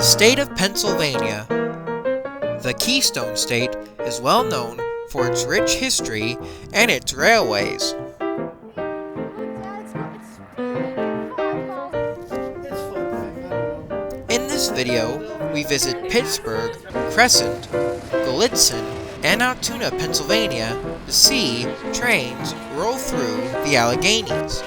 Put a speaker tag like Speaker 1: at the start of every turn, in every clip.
Speaker 1: The state of Pennsylvania. The Keystone State is well known for its rich history and its railways. In this video, we visit Pittsburgh, Crescent, Glitzen, and Altoona, Pennsylvania to see trains roll through the Alleghenies.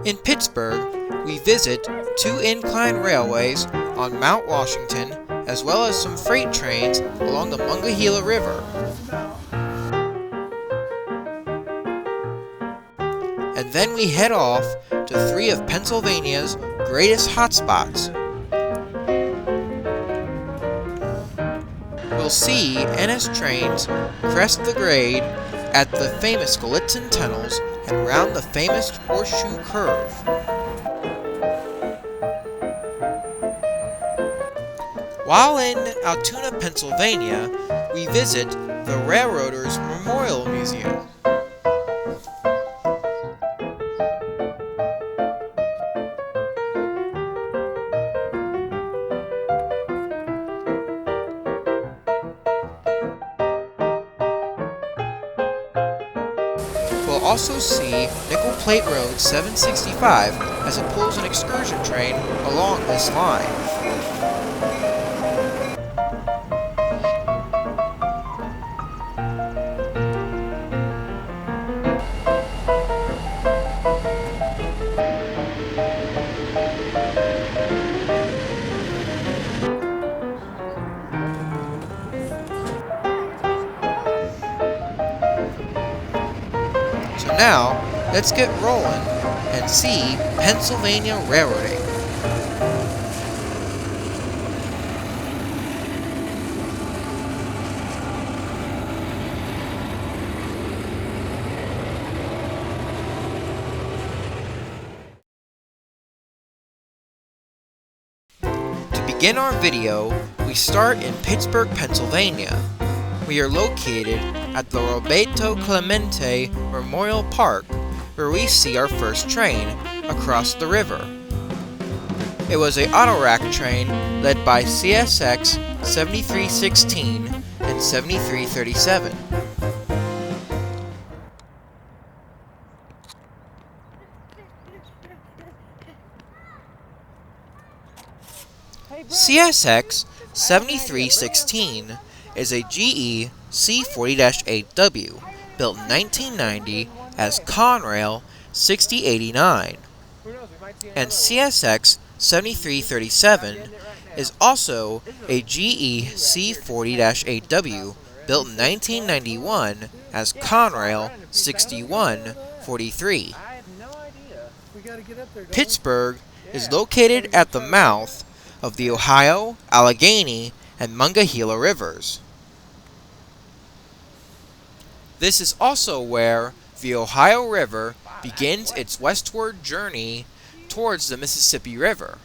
Speaker 1: In Pittsburgh, we visit two incline railways on Mount Washington, as well as some freight trains along the Monongahela River. And then we head off to three of Pennsylvania's greatest hotspots. We'll see Ennis trains crest the grade at the famous Glitzen Tunnels and round the famous Horseshoe Curve. While in Altoona, Pennsylvania, we visit the Railroaders' Memorial Museum. We'll also see Nickel Plate Road 765 as it pulls an excursion train along this line. So now, let's get rolling and see Pennsylvania railroading. To begin our video, we start in Pittsburgh, Pennsylvania. We are located at the Roberto Clemente Memorial Park, where we see our first train across the river. It was a autorack train led by CSX 7316 and 7337. CSX 7316 is a GE C40-8W, built in 1990 as Conrail 6089, and CSX 7337 is also a GE C40-8W, built in 1991 as Conrail 6143. Pittsburgh is located at the mouth of the Ohio, Allegheny, and Monongahela rivers. This is also where the Ohio River begins its westward journey towards the Mississippi River.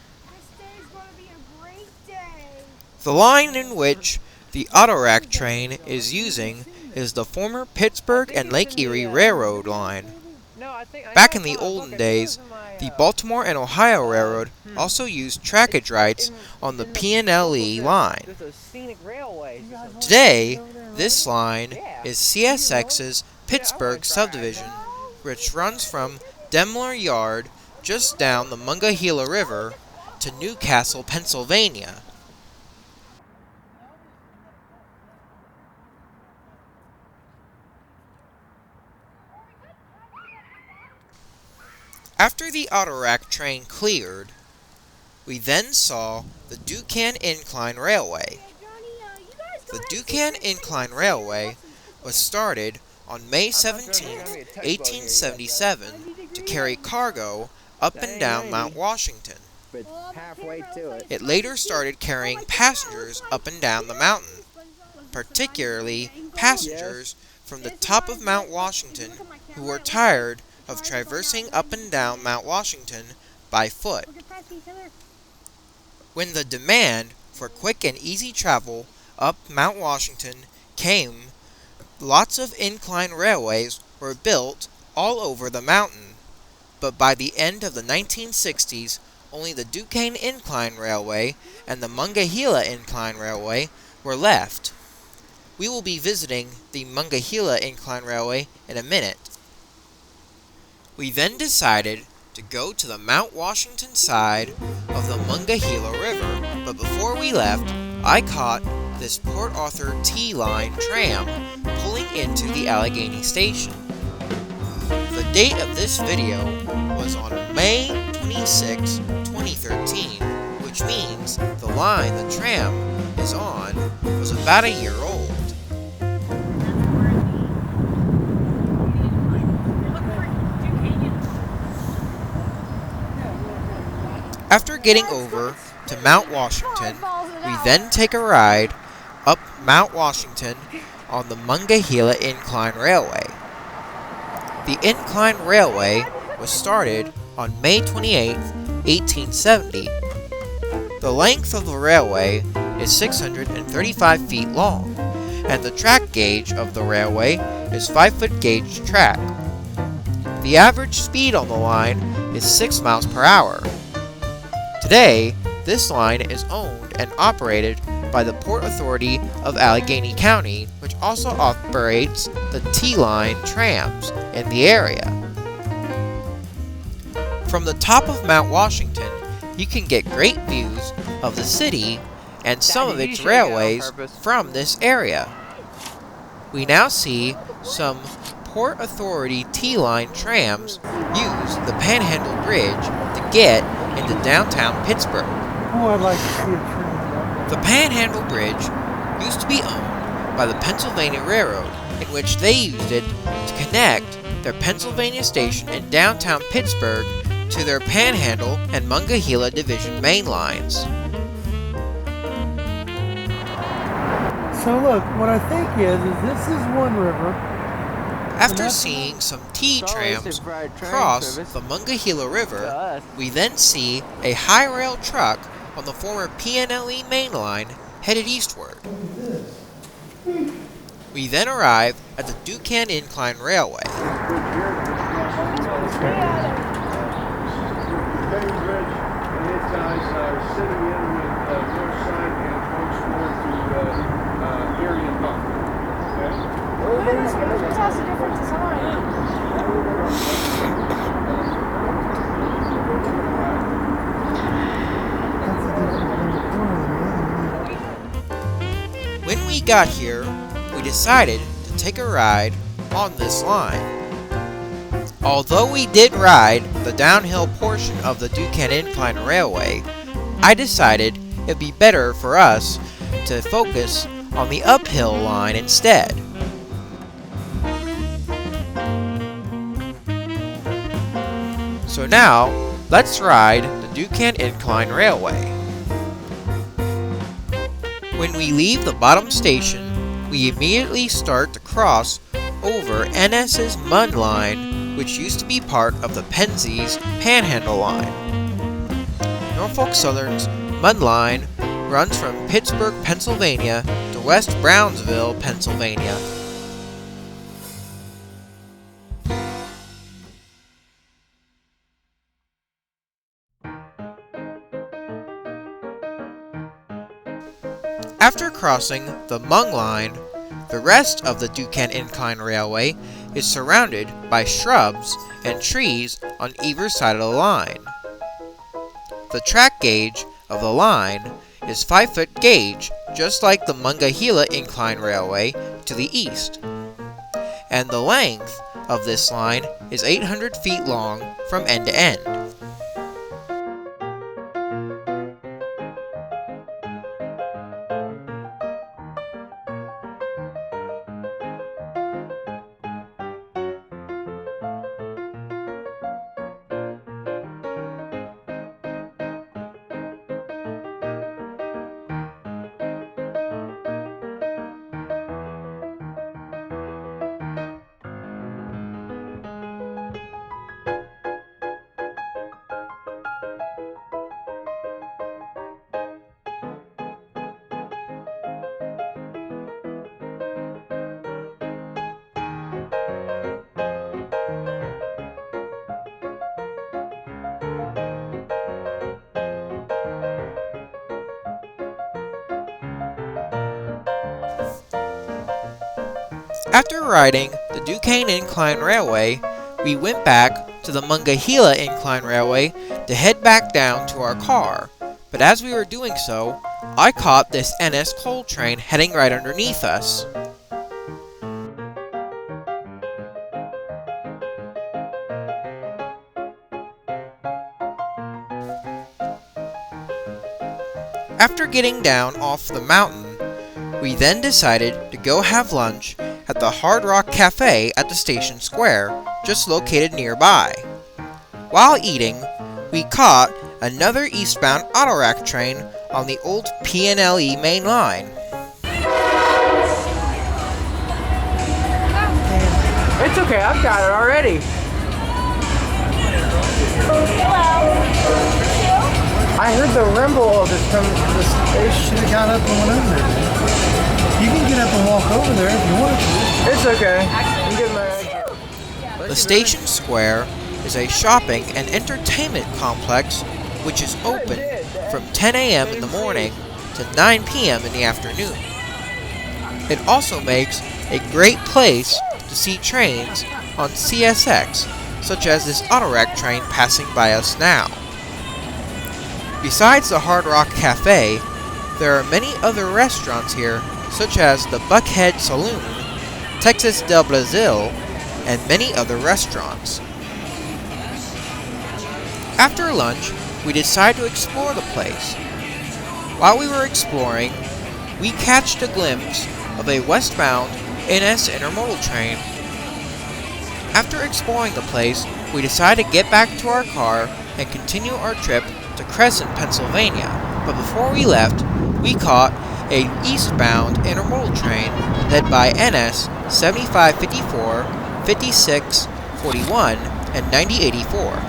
Speaker 1: The line in which the autorack train is using is the former Pittsburgh and Lake Erie Railroad line. Back in the olden days, the Baltimore and Ohio Railroad also used trackage rights on the PNLE line. Today, this line is CSX's Pittsburgh subdivision, which runs from Demler Yard just down the Monongahela River to Newcastle, Pennsylvania. After the autorack train cleared, we then saw the Duquesne Incline Railway. The Duquesne Incline Railway was started on May 17, 1877 to carry cargo up and down Mount Washington. It later started carrying passengers up and down the mountain, particularly passengers from the top of Mount Washington who were tired of traversing up and down Mount Washington by foot. When the demand For quick and easy travel up Mount Washington came lots of incline railways were built all over the mountain. But by the end of the 1960s, only the Duquesne Incline Railway and the Monongahela Incline Railway were left. We will be visiting the Monongahela Incline Railway in a minute. We then decided to go to the Mount Washington side of the Monongahela River, but before we left, I caught this Port Arthur T-Line tram pulling into the Allegheny station. The date of this video was on May 26, 2013, which means the line the tram is on was about a year old. After getting over to Mount Washington, we then take a ride up Mount Washington on the Monongahela Incline Railway. The Incline Railway was started on May 28, 1870. The length of the railway is 635 feet long, and the track gauge of the railway is 5-foot gauge track. The average speed on the line is 6 miles per hour. Today, this line is owned and operated by the Port Authority of Allegheny County, which also operates the T-Line trams in the area. From the top of Mount Washington, you can get great views of the city and some of its railways from this area. We now see some Port Authority T-Line trams use the Panhandle Bridge to get into downtown Pittsburgh.
Speaker 2: Oh, I'd like to see a train.
Speaker 1: The Panhandle Bridge used to be owned by the Pennsylvania Railroad, in which they used it to connect their Pennsylvania station in downtown Pittsburgh to their Panhandle and Monongahela Division main lines.
Speaker 2: So look, what I think is this is one river.
Speaker 1: After seeing some T-trams cross the Monongahela River, we then see a high-rail truck on the former PNLE main line headed eastward. We then arrive at the Duquesne Incline Railway. When we got here, we decided to take a ride on this line. Although we did ride the downhill portion of the Duquesne Incline Railway, I decided it'd be better for us to focus on the uphill line instead. So now, let's ride the Duquesne Incline Railway. When we leave the bottom station, we immediately start to cross over Ennis's Mon Line, which used to be part of the Pennsylvanian's Panhandle Line. Norfolk Southern's Mon Line runs from Pittsburgh, Pennsylvania to West Brownsville, Pennsylvania. After crossing the Mon Line, the rest of the Duquesne Incline Railway is surrounded by shrubs and trees on either side of the line. The track gauge of the line is 5-foot gauge, just like the Monongahela Incline Railway to the east. And the length of this line is 800 feet long from end to end. After riding the Duquesne Incline Railway, we went back to the Monongahela Incline Railway to head back down to our car, but as we were doing so, I caught this Ennis coal train heading right underneath us. After getting down off the mountain, we then decided to go have lunch at the Hard Rock Cafe at the station square, just located nearby. While eating, we caught another eastbound autorack train on the old PNLE main line.
Speaker 3: It's okay, I've got it already. I heard the rumble of it from the station.
Speaker 2: Should have got up and went over there. You can get up and walk over there if you want to.
Speaker 3: It's okay. I'm getting my
Speaker 1: The station square is a shopping and entertainment complex which is open from 10 a.m. in the morning to 9 p.m. in the afternoon. It also makes a great place to see trains on CSX, such as this autorack train passing by us now. Besides the Hard Rock Cafe, there are many other restaurants here, such as the Buckhead Saloon, Texas del Brazil, and many other restaurants. After lunch, we decided to explore the place. While we were exploring, we catched a glimpse of a westbound Ennis intermodal train. After exploring the place, we decided to get back to our car and continue our trip to Crescent, Pennsylvania, but before we left, we caught a eastbound intermodal train led by Ennis 7554, 5641, and 9084.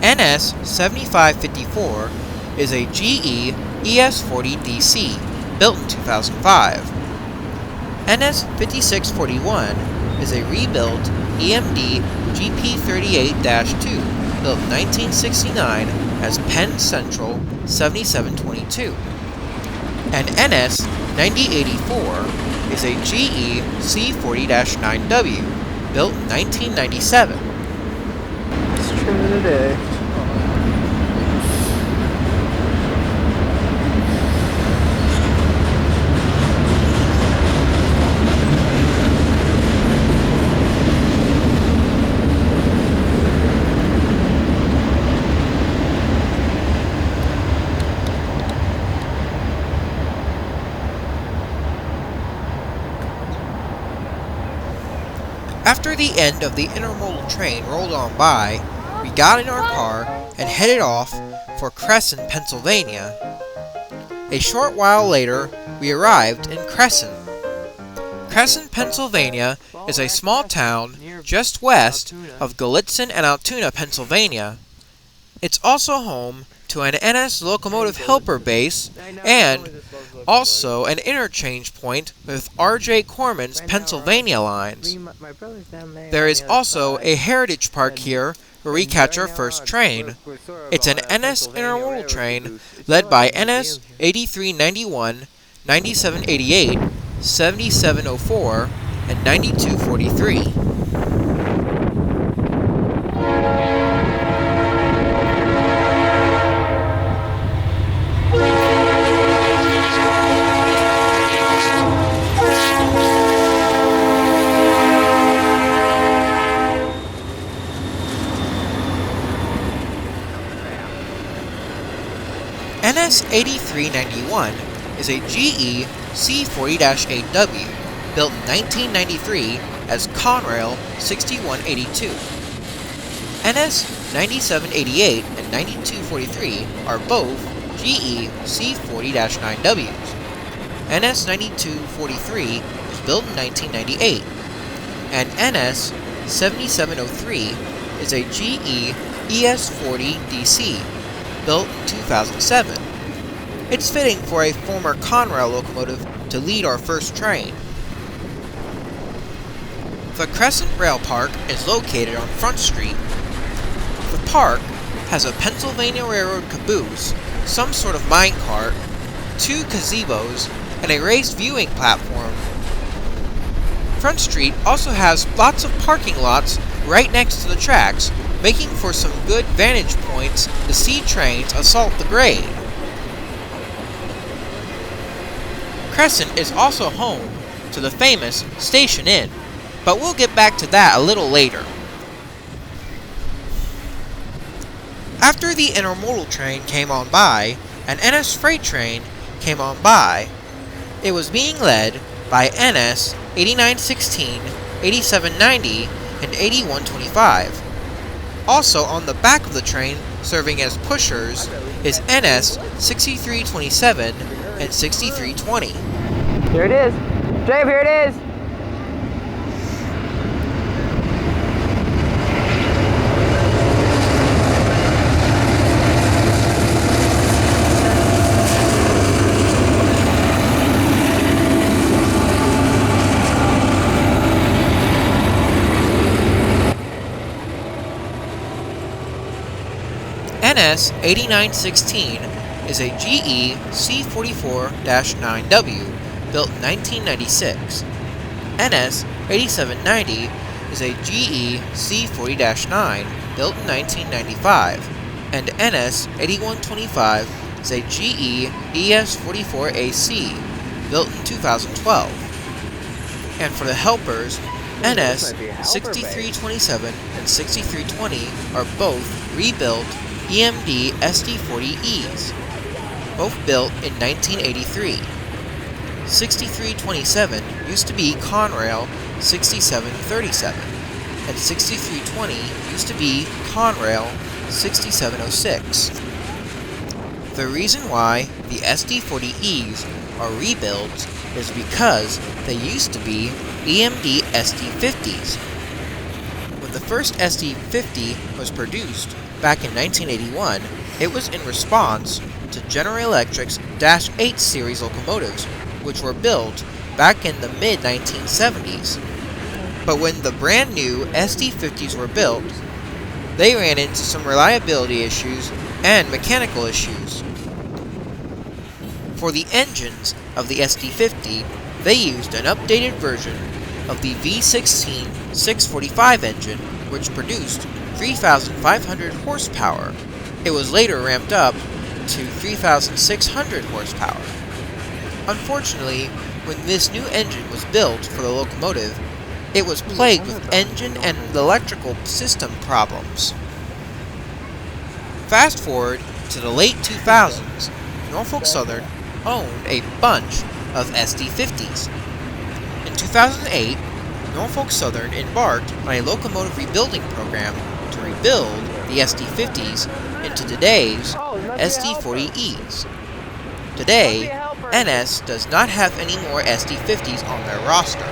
Speaker 1: Ennis 7554 is a GE ES40DC built in 2005. Ennis 5641 is a rebuilt EMD GP38-2 built in 1969 as Penn Central 7722. And Ennis 9084 is a GE C40-9W built in 1997.
Speaker 3: It's trim of the day.
Speaker 1: After the end of the intermodal train rolled on by, we got in our car and headed off for Cresson, Pennsylvania. A short while later, we arrived in Cresson. Cresson, Pennsylvania is a small town just west of Glitzen and Altoona, Pennsylvania. It's also home to an Ennis locomotive helper base and also an interchange point with R.J. Corman's Pennsylvania lines. There is also a heritage park here where we catch our first train. It's an Ennis intermodal train led by Ennis 8391, 9788, 7704, and 9243. Ennis 8391 is a GE C40-8W built in 1993 as Conrail 6182. Ennis 9788 and 9243 are both GE C40-9Ws. NS 9243 was built in 1998, and NS 7703 is a GE ES40 DC, built in 2007. It's fitting for a former Conrail locomotive to lead our first train. The Crescent Rail Park is located on Front Street. The park has a Pennsylvania Railroad caboose, some sort of minecart, 2 gazebos, and a raised viewing platform. Front Street also has lots of parking lots right next to the tracks, making for some good vantage points to see trains assault the grade. Crescent is also home to the famous Station Inn, but we'll get back to that a little later. After the intermodal train came on by, an NS freight train came on by. It was being led by NS 8916, 8790, and 8125. Also on the back of the train, serving as pushers, is NS 6327 and 6320.
Speaker 3: Here it is. Dave, here it is.
Speaker 1: NS 8916 is a GE C44-9W built in 1996. NS 8790 is a GE C40-9 built in 1995. And NS 8125 is a GE ES44AC built in 2012. And for the helpers, NS 6327 and 6320 are both rebuilt EMD SD40Es, both built in 1983. 6327 used to be Conrail 6737, and 6320 used to be Conrail 6706. The reason why the SD40Es are rebuilds is because they used to be EMD SD50s. When the first SD50 was produced back in 1981, it was in response to General Electric's Dash 8 series locomotives, which were built back in the mid-1970s. But when the brand new SD50s were built, they ran into some reliability issues and mechanical issues. For the engines of the SD50, they used an updated version of the V16 645 engine, which produced 3,500 horsepower. It was later ramped up to 3,600 horsepower. Unfortunately, when this new engine was built for the locomotive, it was plagued with engine and electrical system problems. Fast forward to the late 2000s, Norfolk Southern owned a bunch of SD50s. In 2008, Norfolk Southern embarked on a locomotive rebuilding program to rebuild the SD50s into today's SD40Es. Today, NS does not have any more SD50s on their roster.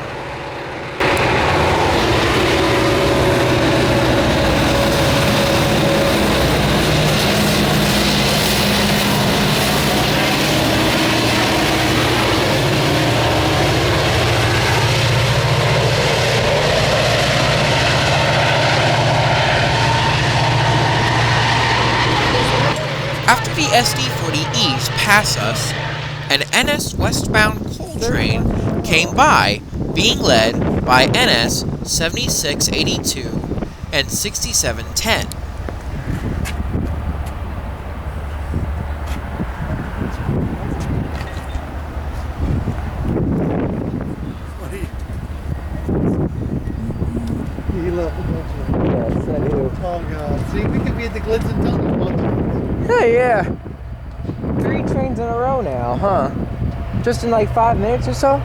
Speaker 1: After the SD40Es pass us, an NS westbound coal train came by, being led by NS 7682 and 6710.
Speaker 2: He left a bunch of
Speaker 3: Yes, I do.
Speaker 2: tall guys. See, we could be at the Glitzen Tunnels.
Speaker 3: Hey, yeah. 3 trains in a row now, huh? Just in like 5 minutes or so?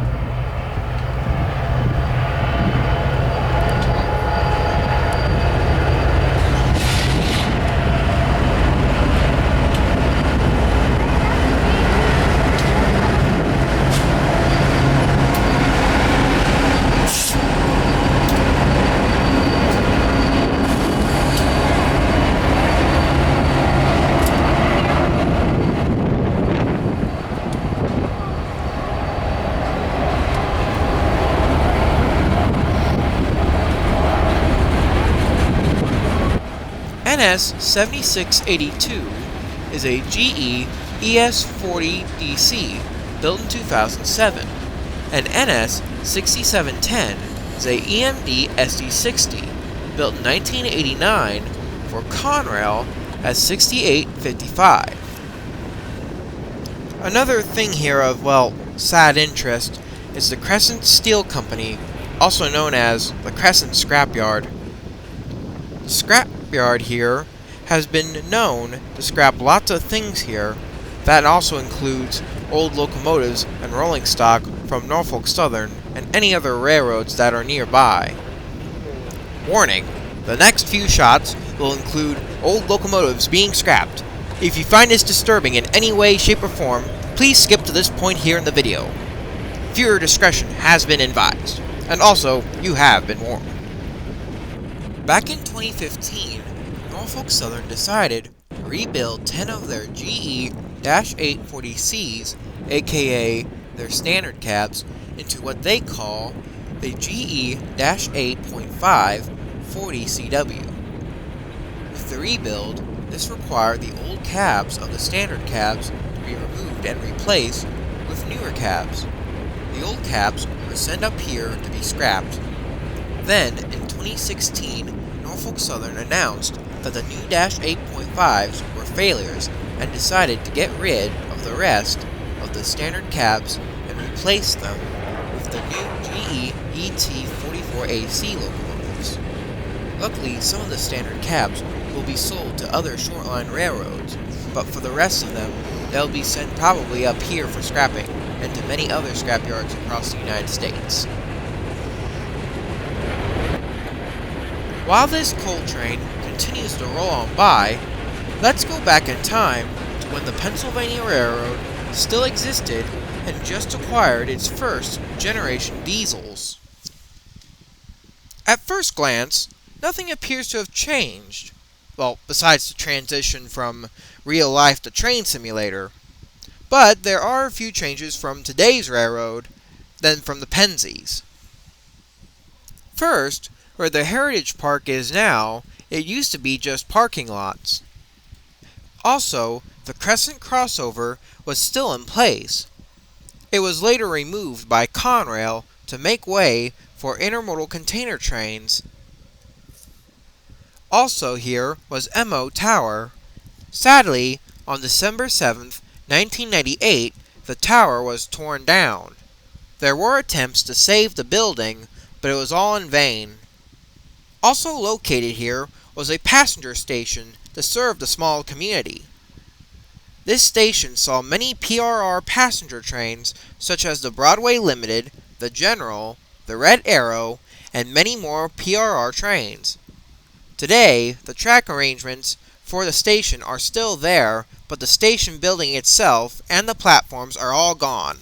Speaker 1: NS 7682 is a GE ES40DC built in 2007, and NS 6710 is a EMD SD60 built in 1989 for Conrail as 6855. Another thing here of, well, sad interest is the Crescent Steel Company, also known as the Crescent Scrapyard. The scrapyard here has been known to scrap lots of things here. That also includes old locomotives and rolling stock from Norfolk Southern and any other railroads that are nearby. Warning: the next few shots will include old locomotives being scrapped. If you find this disturbing in any way, shape, or form, please skip to this point here in the video. Viewer discretion has been advised, and also, you have been warned. Back in 2015, Norfolk Southern decided to rebuild 10 of their GE-840Cs, aka their standard cabs, into what they call the GE-8.5 40CW. With the rebuild, this required the old cabs of the standard cabs to be removed and replaced with newer cabs. The old cabs were sent up here to be scrapped. Then, in 2016, Norfolk Southern announced that the new -8.5s were failures and decided to get rid of the rest of the standard cabs and replace them with the new GE ET44AC locomotives. Luckily, some of the standard cabs will be sold to other shortline railroads, but for the rest of them, they'll be sent probably up here for scrapping, and to many other scrapyards across the United States. While this coal train continues to roll on by, let's go back in time to when the Pennsylvania Railroad still existed and just acquired its first generation diesels. At first glance, nothing appears to have changed. Well, besides the transition from real life to train simulator. But there are a few changes from today's railroad than from the Penzies. First, where the Heritage Park is now, it used to be just parking lots. Also, the Crescent crossover was still in place. It was later removed by Conrail to make way for intermodal container trains. Also here was MO Tower. Sadly, on December 7th, 1998, the tower was torn down. There were attempts to save the building, but it was all in vain. Also located here was a passenger station to serve the small community. This station saw many PRR passenger trains such as the Broadway Limited, the General, the Red Arrow, and many more PRR trains. Today, the track arrangements for the station are still there, but the station building itself and the platforms are all gone.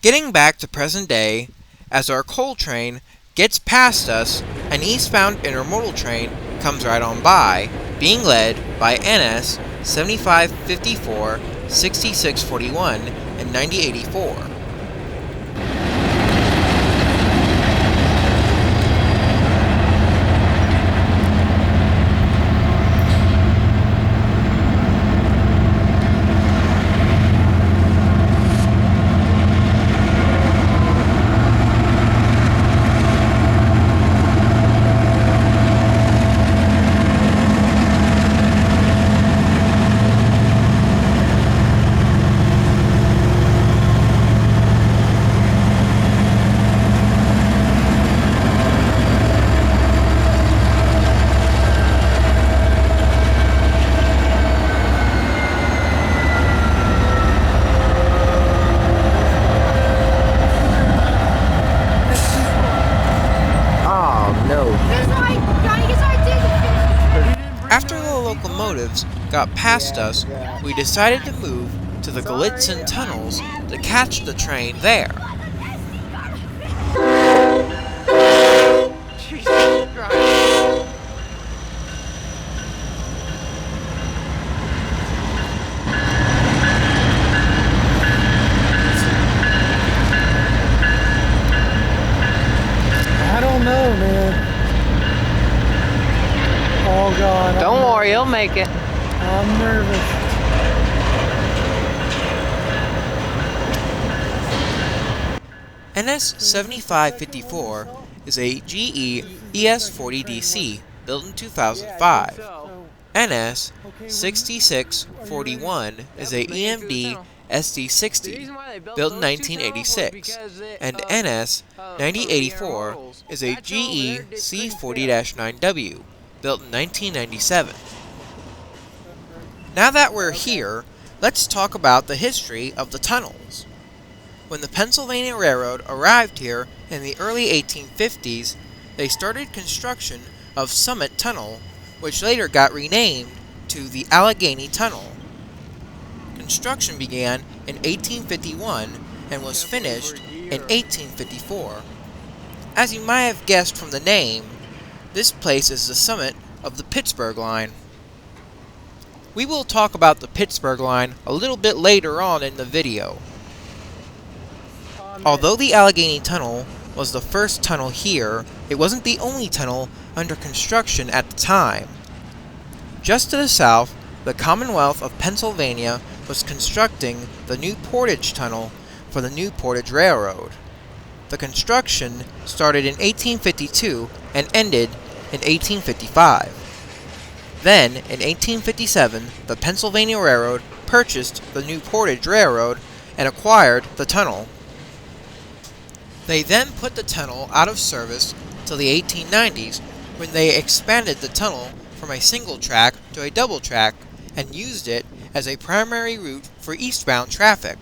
Speaker 1: Getting back to present day, as our coal train gets past us, an eastbound intermodal train comes right on by, being led by Ennis 7554, 6641, and 9084. After the locomotives got past us, we decided to move to the Glitzen Tunnels to catch the train there. Jesus Christ.
Speaker 2: I don't know, man.
Speaker 3: He'll make it.
Speaker 2: I'm nervous.
Speaker 1: NS 7554 is a GE ES40DC built in 2005. NS 6641 is a EMD SD60 built in 1986, and NS 9084 is a GE C40-9W built in 1997. Now that we're here, let's talk about the history of the tunnels. When the Pennsylvania Railroad arrived here in the early 1850s, they started construction of Summit Tunnel, which later got renamed to the Allegheny Tunnel. Construction began in 1851 and was finished in 1854. As you might have guessed from the name, this place is the summit of the Pittsburgh Line. We will talk about the Pittsburgh Line a little bit later on in the video. Although the Allegheny Tunnel was the first tunnel here, it wasn't the only tunnel under construction at the time. Just to the south, the Commonwealth of Pennsylvania was constructing the new Portage Tunnel for the new Portage Railroad. The construction started in 1852 and ended in 1855. Then, in 1857, the Pennsylvania Railroad purchased the new Portage Railroad and acquired the tunnel. They then put the tunnel out of service till the 1890s, when they expanded the tunnel from a single track to a double track and used it as a primary route for eastbound traffic.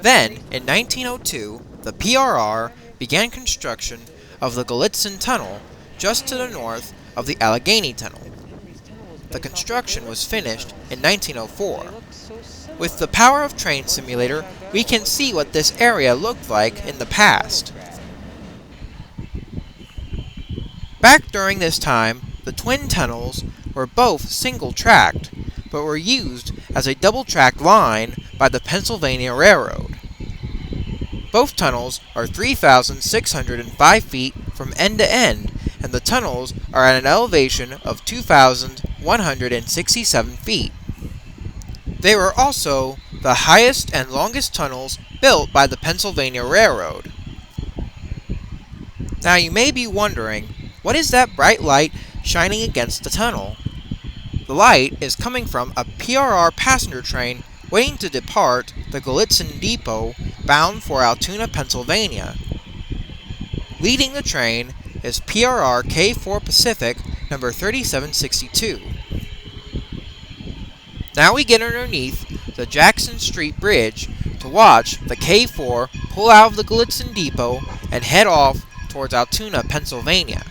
Speaker 1: Then, in 1902, the PRR began construction of the Glitzen Tunnel just to the north of the Allegheny Tunnel. The construction was finished in 1904. With the Power of Train simulator, we can see what this area looked like in the past. Back during this time, the twin tunnels were both single-tracked, but were used as a double-tracked line by the Pennsylvania Railroad. Both tunnels are 3,605 feet from end to end, and the tunnels are at an elevation of 2,167 feet. They were also the highest and longest tunnels built by the Pennsylvania Railroad. Now you may be wondering, what is that bright light shining against the tunnel? The light is coming from a PRR passenger train waiting to depart the Glitzen Depot bound for Altoona, Pennsylvania. Leading the train is PRR K4 Pacific number 3762. Now we get underneath the Jackson Street Bridge to watch the K4 pull out of the Glitzen Depot and head off towards Altoona, Pennsylvania.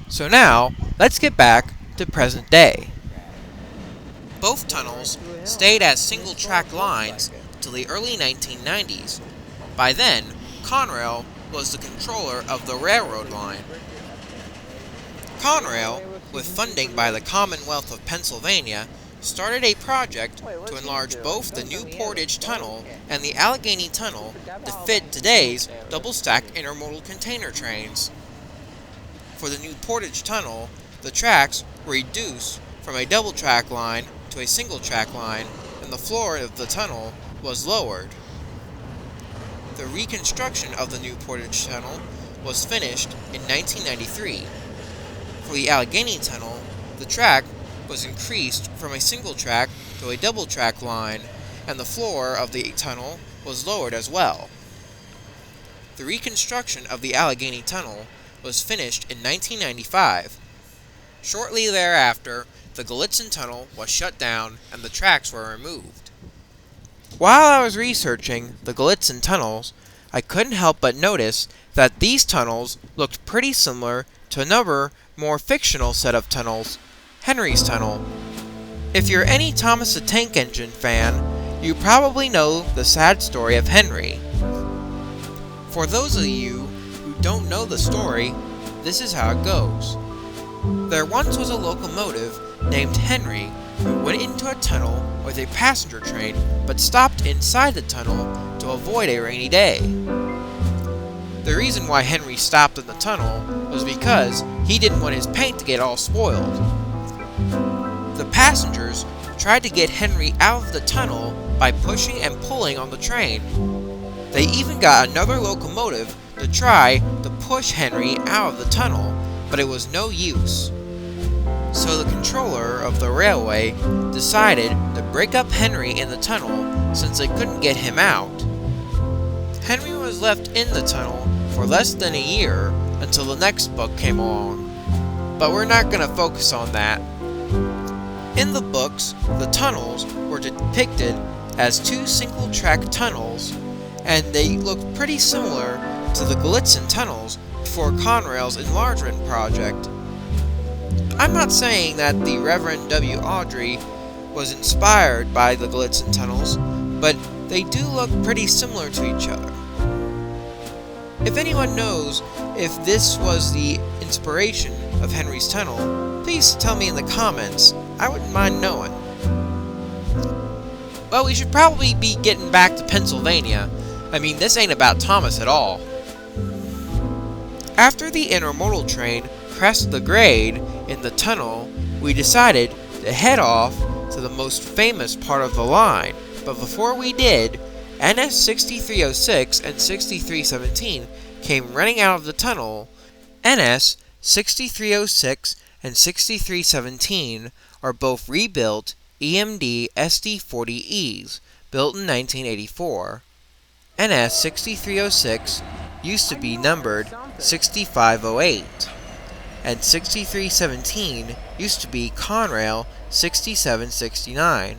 Speaker 1: So now, let's get back to present day. Both tunnels stayed as single-track lines until the early 1990s. By then, Conrail was the controller of the railroad line. Conrail, with funding by the Commonwealth of Pennsylvania, started a project to enlarge both the new Portage Tunnel and the Allegheny Tunnel to fit today's double-stack intermodal container trains. For the new Portage Tunnel, the tracks were reduced from a double-track line to a single-track line, and the floor of the tunnel was lowered. The reconstruction of the new Portage Tunnel was finished in 1993. For the Allegheny Tunnel, the track was increased from a single track to a double track line, and the floor of the tunnel was lowered as well. The reconstruction of the Allegheny Tunnel was finished in 1995. Shortly thereafter, the Glitzen Tunnel was shut down and the tracks were removed. While I was researching the Glitzen Tunnels, I couldn't help but notice that these tunnels looked pretty similar to another, more fictional set of tunnels, Henry's Tunnel. If you're any Thomas the Tank Engine fan, you probably know the sad story of Henry. For those of you who don't know the story, this is how it goes. There once was a locomotive named Henry who went into a tunnel with a passenger train but stopped inside the tunnel to avoid a rainy day. The reason why Henry stopped in the tunnel was because he didn't want his paint to get all spoiled. The passengers tried to get Henry out of the tunnel by pushing and pulling on the train. They even got another locomotive to try to push Henry out of the tunnel, but it was no use. So the controller of the railway decided to break up Henry in the tunnel since they couldn't get him out. Henry was left in the tunnel for less than a year until the next book came along. But we're not going to focus on that. In the books, the tunnels were depicted as two single-track tunnels, and they looked pretty similar to the Glitzen Tunnels before Conrail's enlargement project. I'm not saying that the Reverend W. Awdry was inspired by the Glitzen Tunnels, but they do look pretty similar to each other. If anyone knows if this was the inspiration of Henry's Tunnel, please tell me in the comments. I wouldn't mind knowing. Well, we should probably be getting back to Pennsylvania. I mean, this ain't about Thomas at all. After the intermodal train crossed the grade in the tunnel, we decided to head off to the most famous part of the line. But before we did, NS 6306 and 6317 came running out of the tunnel. NS 6306 and 6317 are both rebuilt EMD SD40Es, built in 1984. NS 6306 used to be numbered 6508, and 6317 used to be Conrail 6769.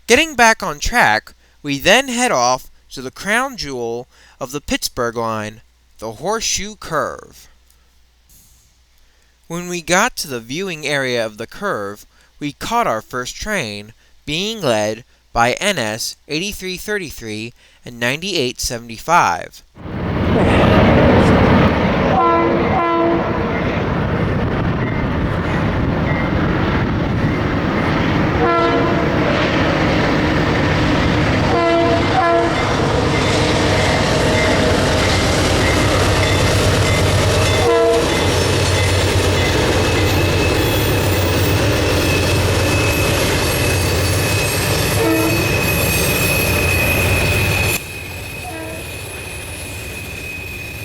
Speaker 1: Getting back on track, we then head off to the crown jewel of the Pittsburgh Line, the Horseshoe Curve. When we got to the viewing area of the curve, we caught our first train, being led by NS 8333 and 9875.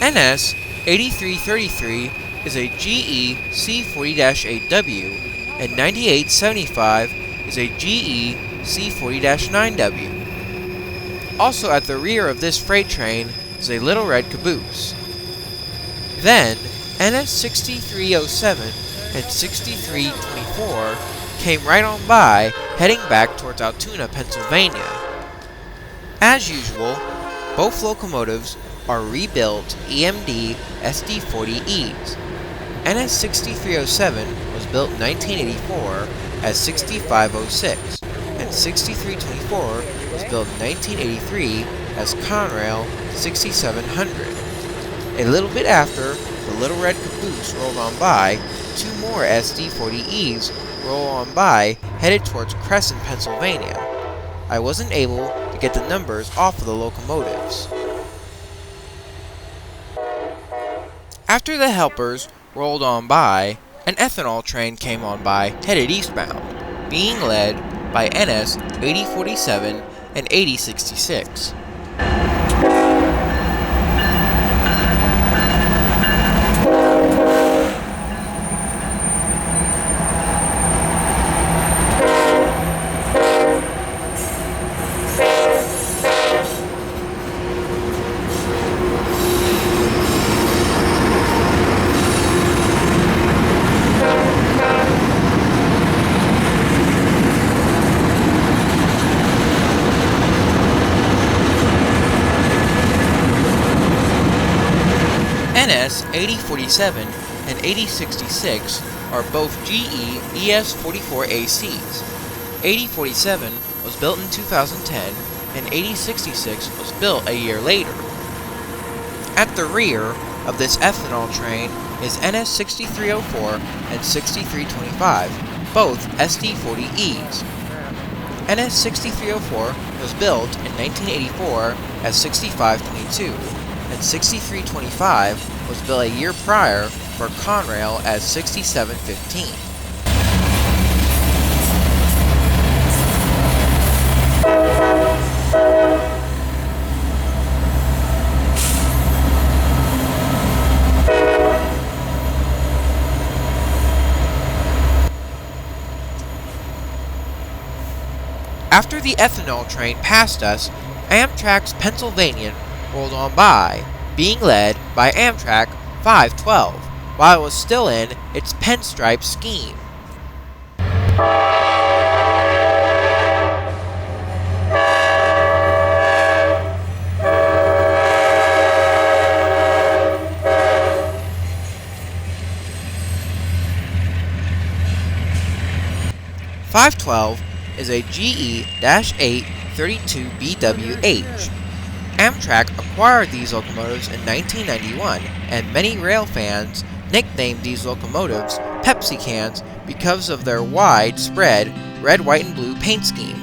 Speaker 1: NS 8333 is a GE C40-8W, and 9875 is a GE C40-9W. Also at the rear of this freight train is a little red caboose. Then, NS 6307 and 6324 came right on by, heading back towards Altoona, Pennsylvania. As usual, both locomotives are rebuilt EMD SD40Es. NS 6307 was built in 1984 as 6506, and 6324 was built in 1983 as Conrail 6700. A little bit after the Little Red Caboose rolled on by, two more SD40Es roll on by headed towards Crescent, Pennsylvania. I wasn't able to get the numbers off of the locomotives. After the helpers rolled on by, an ethanol train came on by headed eastbound, being led by NS 8047 and 8066. NS 8047 and 8066 are both GE ES44ACs. 8047 was built in 2010 and 8066 was built a year later. At the rear of this ethanol train is NS 6304 and 6325, both SD40Es. NS 6304 was built in 1984 as 6522. And 6325 was built a year prior for Conrail as 6715. After the ethanol train passed us, Amtrak's Pennsylvanian rolled on by, being led by Amtrak 512, while it was still in its pinstripe scheme. .512 is a GE-8 32BWH. Amtrak acquired these locomotives in 1991, and many rail fans nicknamed these locomotives Pepsi cans because of their widespread red, white, and blue paint scheme.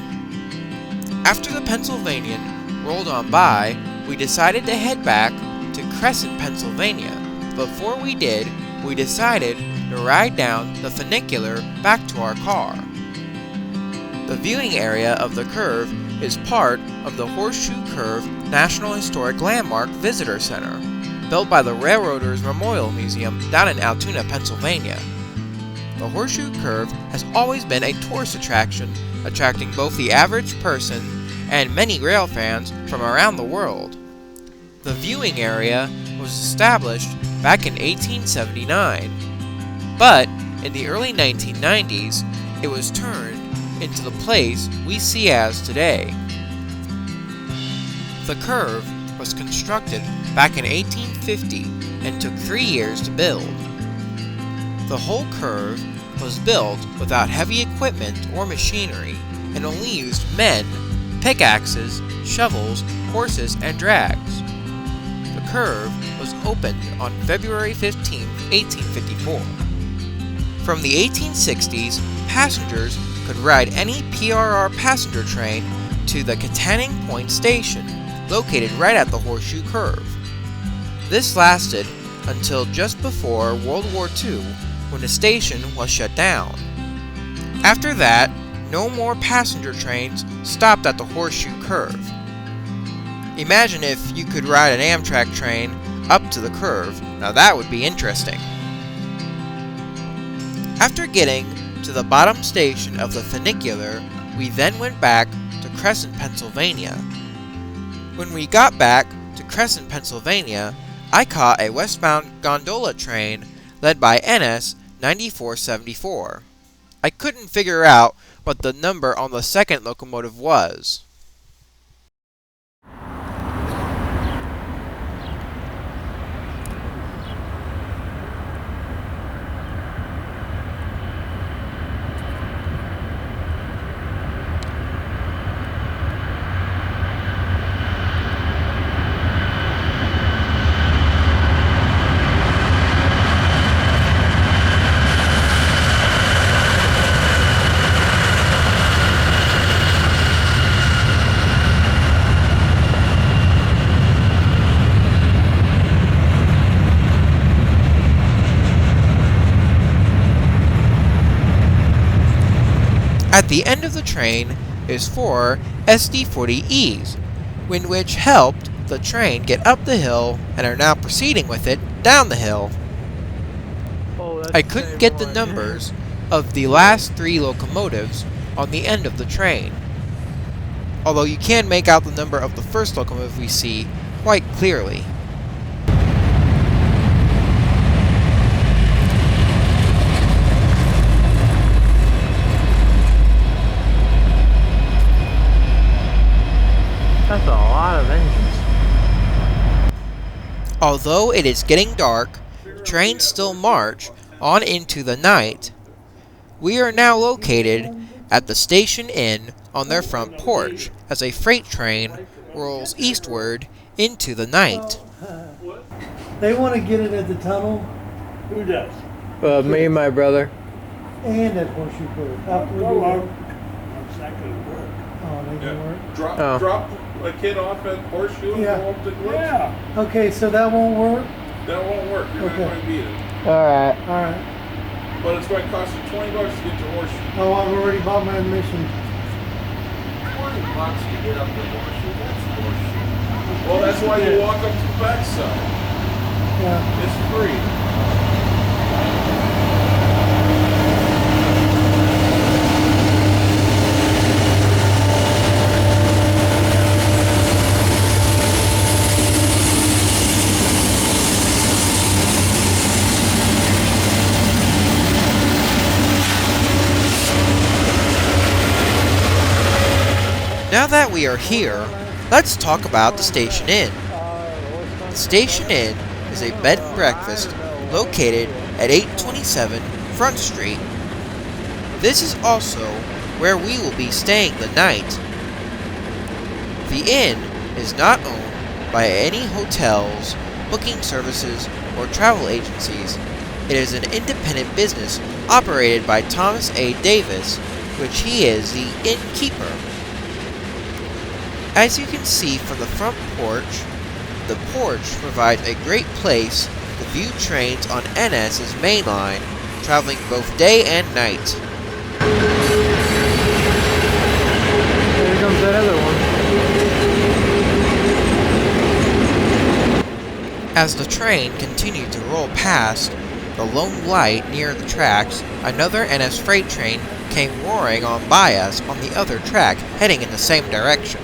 Speaker 1: After the Pennsylvanian rolled on by, we decided to head back to Crescent, Pennsylvania. Before we did, we decided to ride down the funicular back to our car. The viewing area of the curve is part of the Horseshoe Curve National Historic Landmark Visitor Center, built by the Railroaders Memorial Museum down in Altoona, Pennsylvania. The Horseshoe Curve has always been a tourist attraction, attracting both the average person and many rail fans from around the world. The viewing area was established back in 1879, but in the early 1990s, it was turned into the place we see as today. The curve was constructed back in 1850 and took 3 years to build. The whole curve was built without heavy equipment or machinery and only used men, pickaxes, shovels, horses, and drags. The curve was opened on February 15, 1854. From the 1860s, passengers could ride any PRR passenger train to the Katanning Point station, located right at the Horseshoe Curve. This lasted until just before World War II, when the station was shut down. After that, no more passenger trains stopped at the Horseshoe Curve. Imagine if you could ride an Amtrak train up to the curve. Now that would be interesting. After getting to the bottom station of the funicular, we then went back to Crescent, Pennsylvania. When we got back to Crescent, Pennsylvania, I caught a westbound gondola train led by Ennis 9474. I couldn't figure out what the number on the second locomotive was. At the end of the train is 4 SD40Es, which helped the train get up the hill and are now proceeding with it down the hill. I couldn't get the numbers of the last 3 locomotives on the end of the train, although you can make out the number of the first locomotive we see quite clearly.
Speaker 3: That's a lot of engines.
Speaker 1: Although it is getting dark, trains still march on into the night. We are now located at the Station Inn on their front porch as a freight train rolls eastward into the night.
Speaker 2: They want to get it at the tunnel.
Speaker 4: Who does?
Speaker 3: Me and my brother.
Speaker 2: And at Horseshoe Curve.
Speaker 4: That's not going to work.
Speaker 2: Oh, they can work.
Speaker 5: Drop a kid off at Horseshoe and
Speaker 2: Yeah.
Speaker 5: go up to Glitzen.
Speaker 4: Yeah.
Speaker 2: Okay, so that won't work?
Speaker 5: That won't work. You're
Speaker 2: Okay.
Speaker 5: not going to beat it.
Speaker 3: Alright.
Speaker 2: Alright.
Speaker 5: But it's going to cost you $20 to get to Horseshoe.
Speaker 2: Oh, I've already bought my admission.
Speaker 5: $20 to get up to Horseshoe. That's Horseshoe. Well, that's why you walk up to the backside.
Speaker 2: Yeah.
Speaker 5: It's free.
Speaker 1: Now that we are here, let's talk about the Station Inn. The Station Inn is a bed and breakfast located at 827 Front Street. This is also where we will be staying the night. The inn is not owned by any hotels, booking services, or travel agencies. It is an independent business operated by Thomas A. Davis, which he is the innkeeper. As you can see from the front porch, the porch provides a great place to view trains on Ennis's main line, traveling both day and night.
Speaker 3: Here comes that other one.
Speaker 1: As the train continued to roll past the lone light near the tracks, another Ennis freight train came roaring on by us on the other track, heading in the same direction.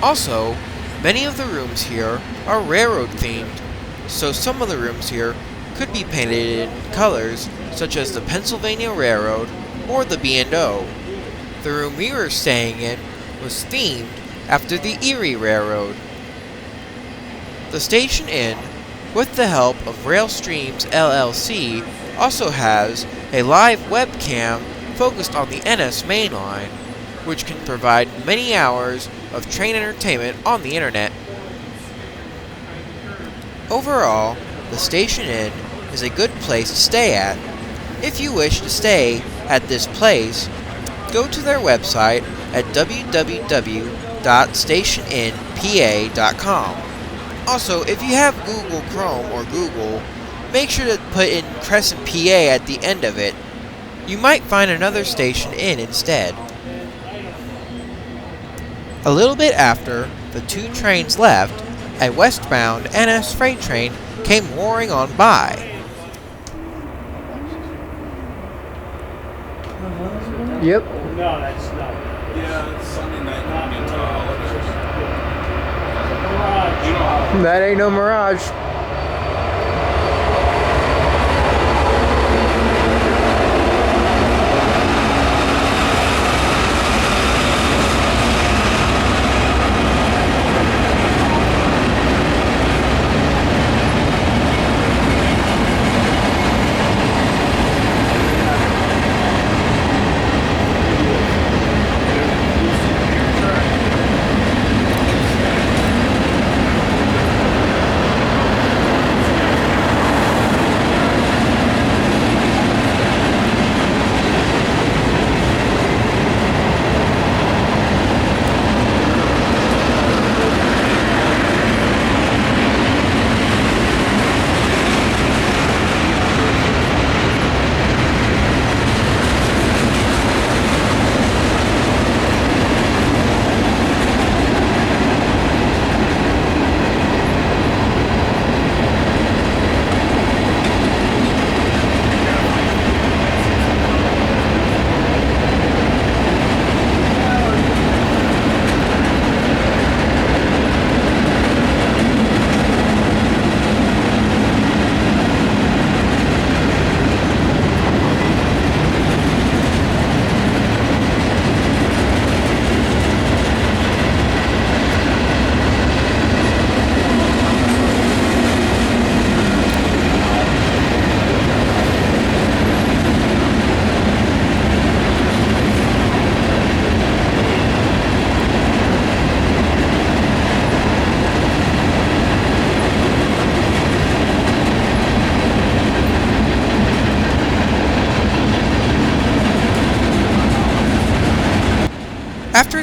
Speaker 1: Also, many of the rooms here are railroad themed, so some of the rooms here could be painted in colors such as the Pennsylvania Railroad or the B&O. The room we were staying in was themed after the Erie Railroad. The Station Inn, with the help of Railstreams LLC, also has a live webcam focused on the Ennis main line, which can provide many hours of train entertainment on the internet. Overall, the Station Inn is a good place to stay at. If you wish to stay at this place, go to their website at www.stationinpa.com. Also, if you have Google Chrome or Google, make sure to put in Crescent, PA at the end of it. You might find another Station Inn instead. A little bit after the 2 trains left, a westbound Ennis freight train came roaring on by.
Speaker 3: Yep.
Speaker 4: No, that's not.
Speaker 5: Yeah, it's Sunday night. Into the holidays.
Speaker 4: Mirage.
Speaker 5: You know how
Speaker 3: That ain't no Mirage.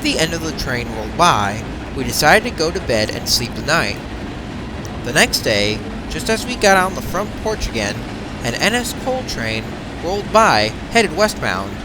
Speaker 1: the end of the train rolled by, we decided to go to bed and sleep the night. The next day, just as we got on the front porch again, an Ennis coal train rolled by, headed westbound.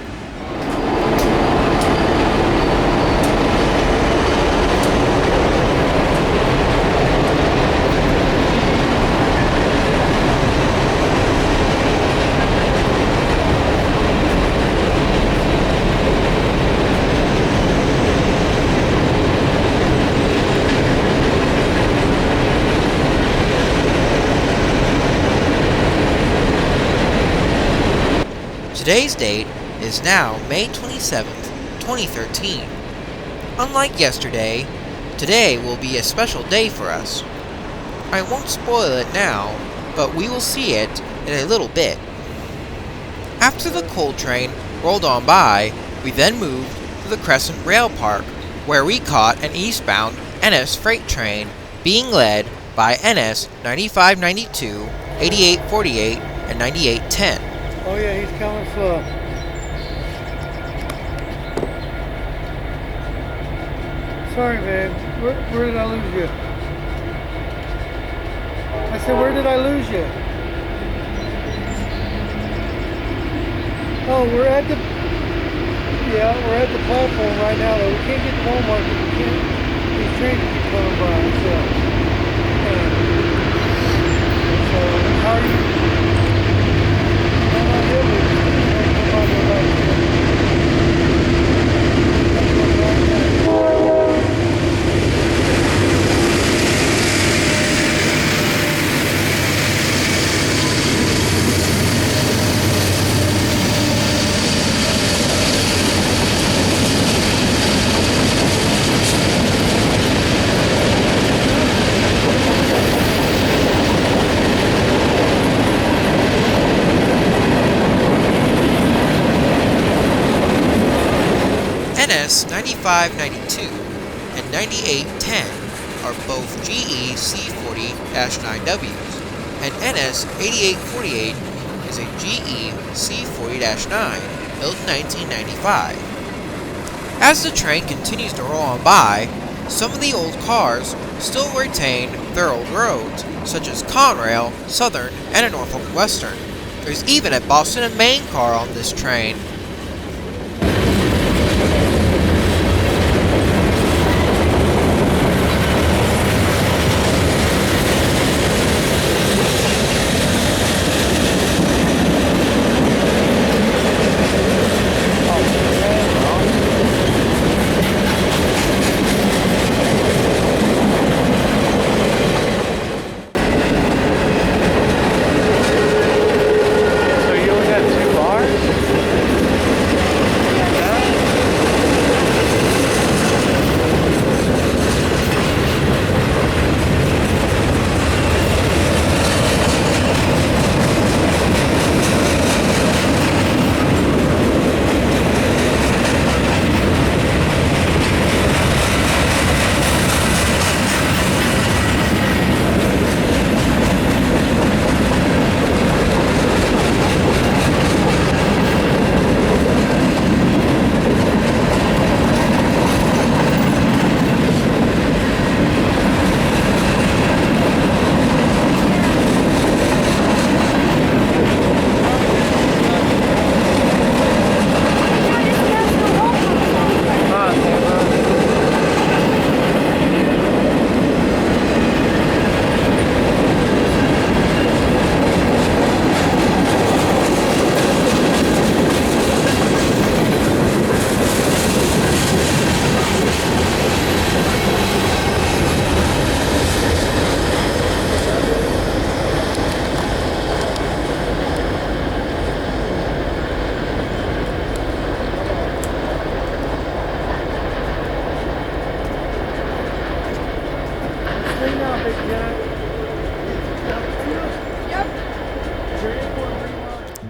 Speaker 1: Today's date is now May 27th, 2013. Unlike yesterday, today will be a special day for us. I won't spoil it now, but we will see it in a little bit. After the coal train rolled on by, we then moved to the Crescent Rail Park, where we caught an eastbound Ennis freight train being led by Ennis 9592, 8848, and 9810.
Speaker 2: Oh yeah, he's coming slow. Sorry, man. Where did I lose you? I said, where did I lose you? Oh, we're at the platform right now. Though we can't get to Walmart because we can't. These trains keep coming by. So how are you?
Speaker 1: Ennis 9592 and 9810 are both GE C40-9Ws, and Ennis 8848 is a GE C40-9 built in 1995. As the train continues to roll on by, some of the old cars still retain their old roads, such as Conrail, Southern, and a Norfolk Western. There's even a Boston and Maine car on this train.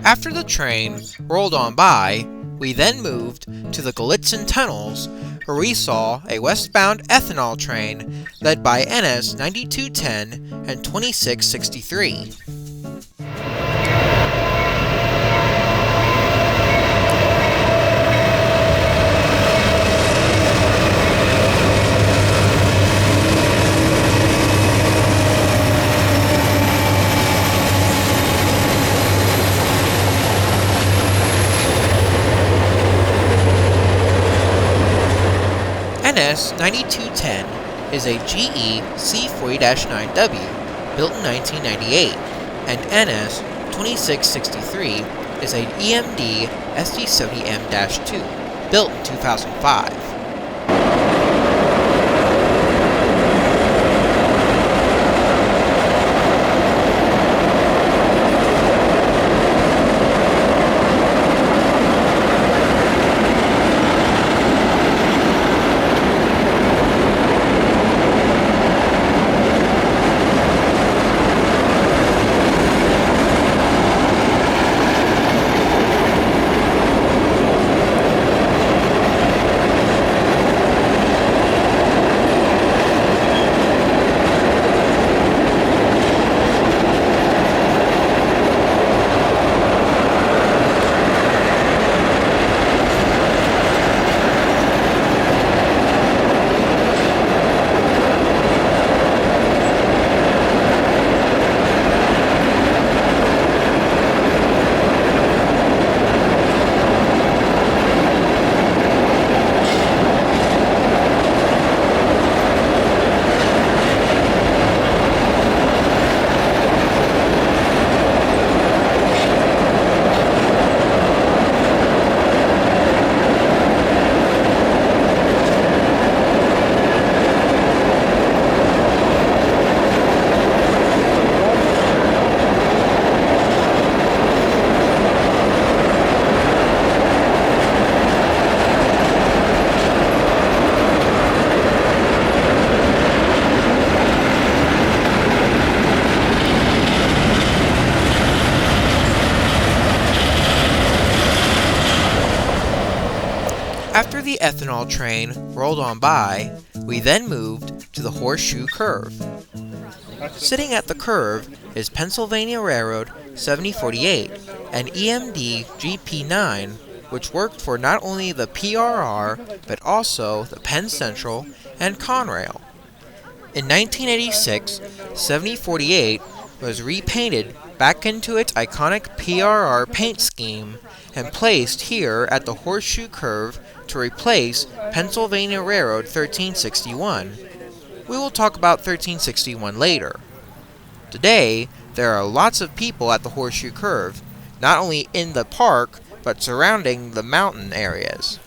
Speaker 1: After the train rolled on by, we then moved to the Glitzen Tunnels, where we saw a westbound ethanol train led by Ennis 9210 and 2663. NS 9210 is a GE C40-9W built in 1998, and NS 2663 is a EMD SD70M-2 built in 2005. After the ethanol train rolled on by, we then moved to the Horseshoe Curve. Sitting at the curve is Pennsylvania Railroad 7048 and EMD GP9, which worked for not only the PRR but also the Penn Central and Conrail. In 1986, 7048 was repainted back into its iconic PRR paint scheme and placed here at the Horseshoe Curve to replace Pennsylvania Railroad 1361. We will talk about 1361 later. Today, there are lots of people at the Horseshoe Curve, not only in the park, but surrounding the mountain areas.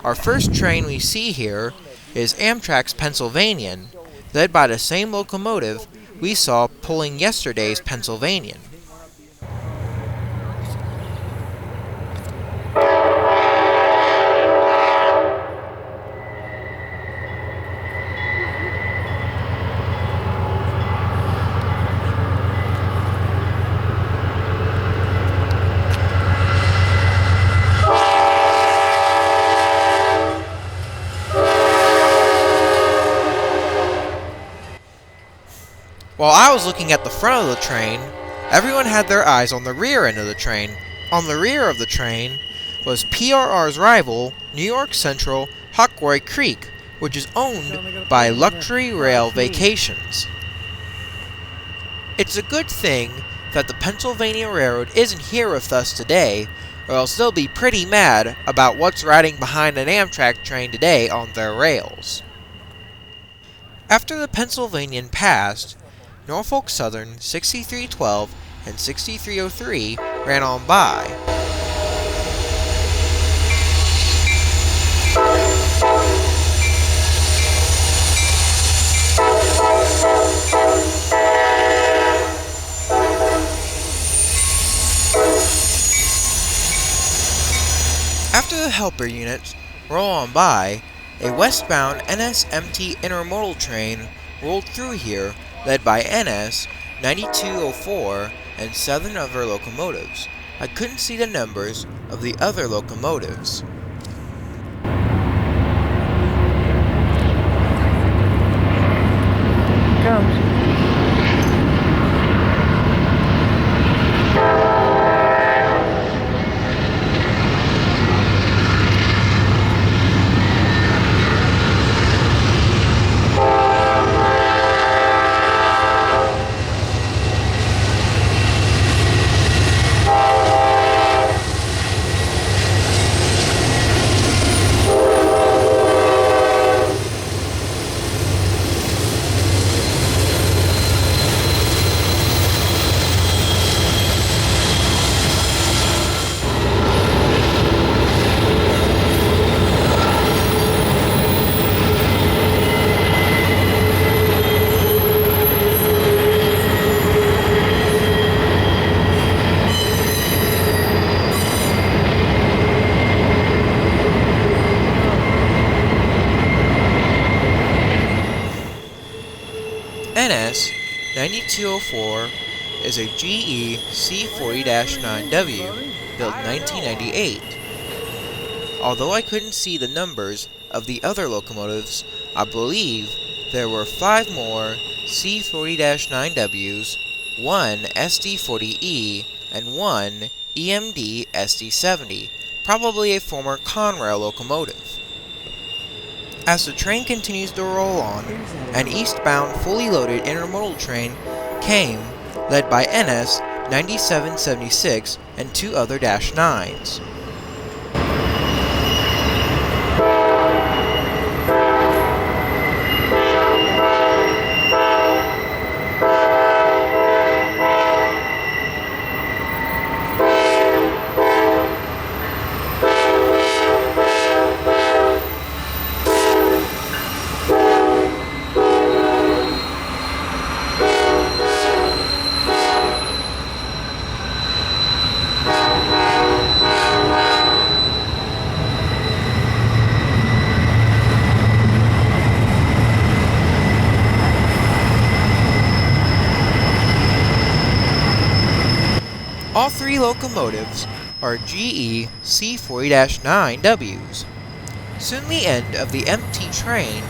Speaker 1: Our first train we see here is Amtrak's Pennsylvanian, led by the same locomotive we saw pulling yesterday's Pennsylvanian. While I was looking at the front of the train, everyone had their eyes on the rear end of the train. On the rear of the train was PRR's rival, New York Central Hockory Creek, which is owned by Luxury Rail Vacations. It's a good thing that the Pennsylvania Railroad isn't here with us today, or else they'll be pretty mad about what's riding behind an Amtrak train today on their rails. After the Pennsylvanian passed, Norfolk Southern 6312 and 6303 ran on by. After the helper units roll on by, a westbound NS-MT intermodal train rolled through here, led by NS 9204 and 7 other locomotives. I couldn't see the numbers of the other locomotives.
Speaker 3: Comes.
Speaker 1: NS 9204 is a GE C40-9W built 1998. Although I couldn't see the numbers of the other locomotives, I believe there were 5 more C40-9Ws, 1 SD40E, and 1 EMD SD70, probably a former Conrail locomotive. As the train continues to roll on, an eastbound fully loaded intermodal train came, led by NS 9776 and 2 other -9s. All 3 locomotives are GE C40-9Ws. Soon the end of the empty train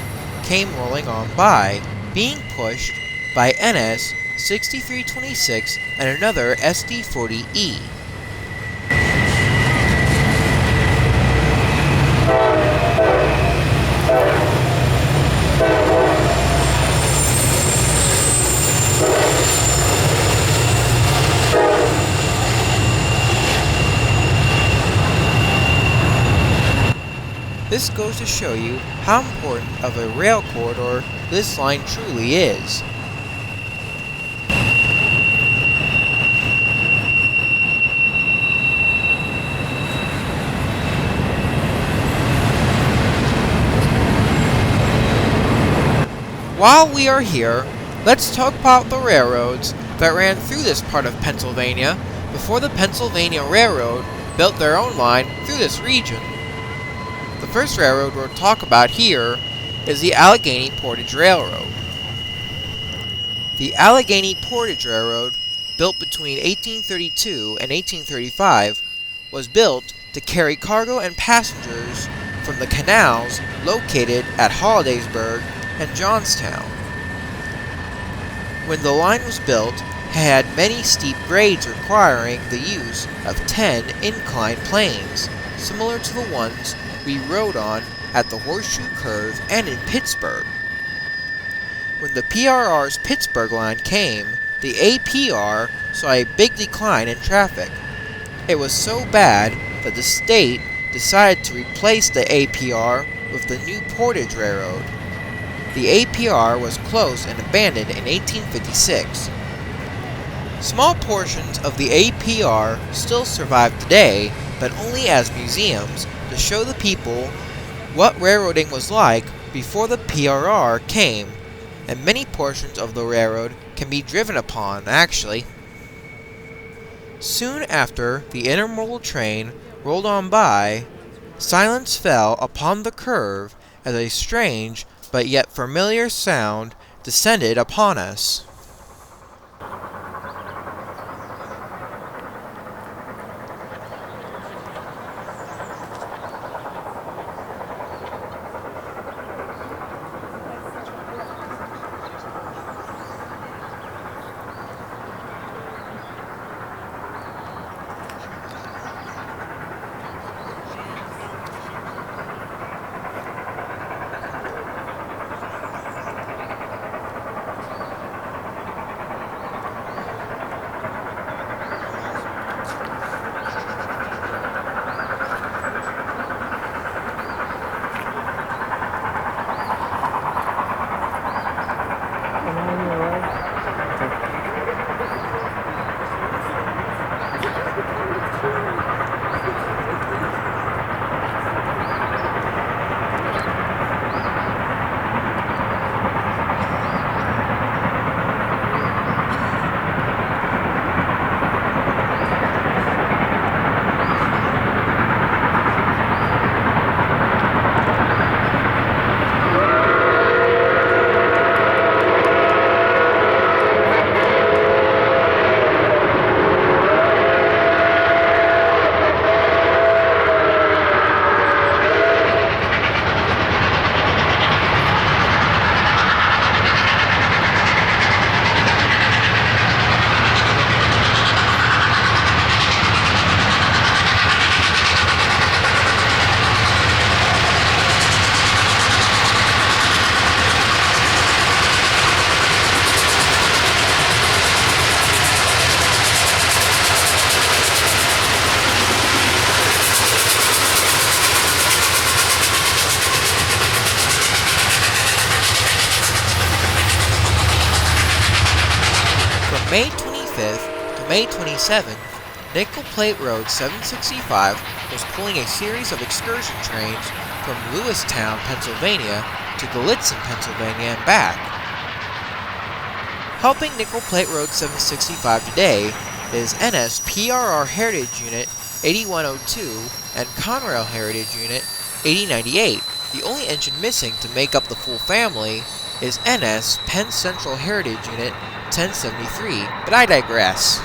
Speaker 1: came rolling on by, being pushed by NS 6326 and another SD40E. This goes to show you how important of a rail corridor this line truly is. While we are here, let's talk about the railroads that ran through this part of Pennsylvania before the Pennsylvania Railroad built their own line through this region. The first railroad we'll talk about here is the Allegheny Portage Railroad. The Allegheny Portage Railroad, built between 1832 and 1835, was built to carry cargo and passengers from the canals located at Hollidaysburg and Johnstown. When the line was built, it had many steep grades requiring the use of 10 inclined planes, similar to the ones we rode on at the Horseshoe Curve and in Pittsburgh. When the PRR's Pittsburgh Line came, the APR saw a big decline in traffic. It was so bad that the state decided to replace the APR with the new Portage Railroad. The APR was closed and abandoned in 1856. Small portions of the APR still survive today, but only as museums to show the people what railroading was like before the PRR came, and many portions of the railroad can be driven upon, actually. Soon after the intermodal train rolled on by, silence fell upon the curve as a strange but yet familiar sound descended upon us. May 25th to May 27th, Nickel Plate Road 765 was pulling a series of excursion trains from Lewistown, Pennsylvania to Glitzen, Pennsylvania and back. Helping Nickel Plate Road 765 today is Ennis PRR Heritage Unit 8102 and Conrail Heritage Unit 8098. The only engine missing to make up the full family is Ennis Penn Central Heritage Unit 1073, but I digress.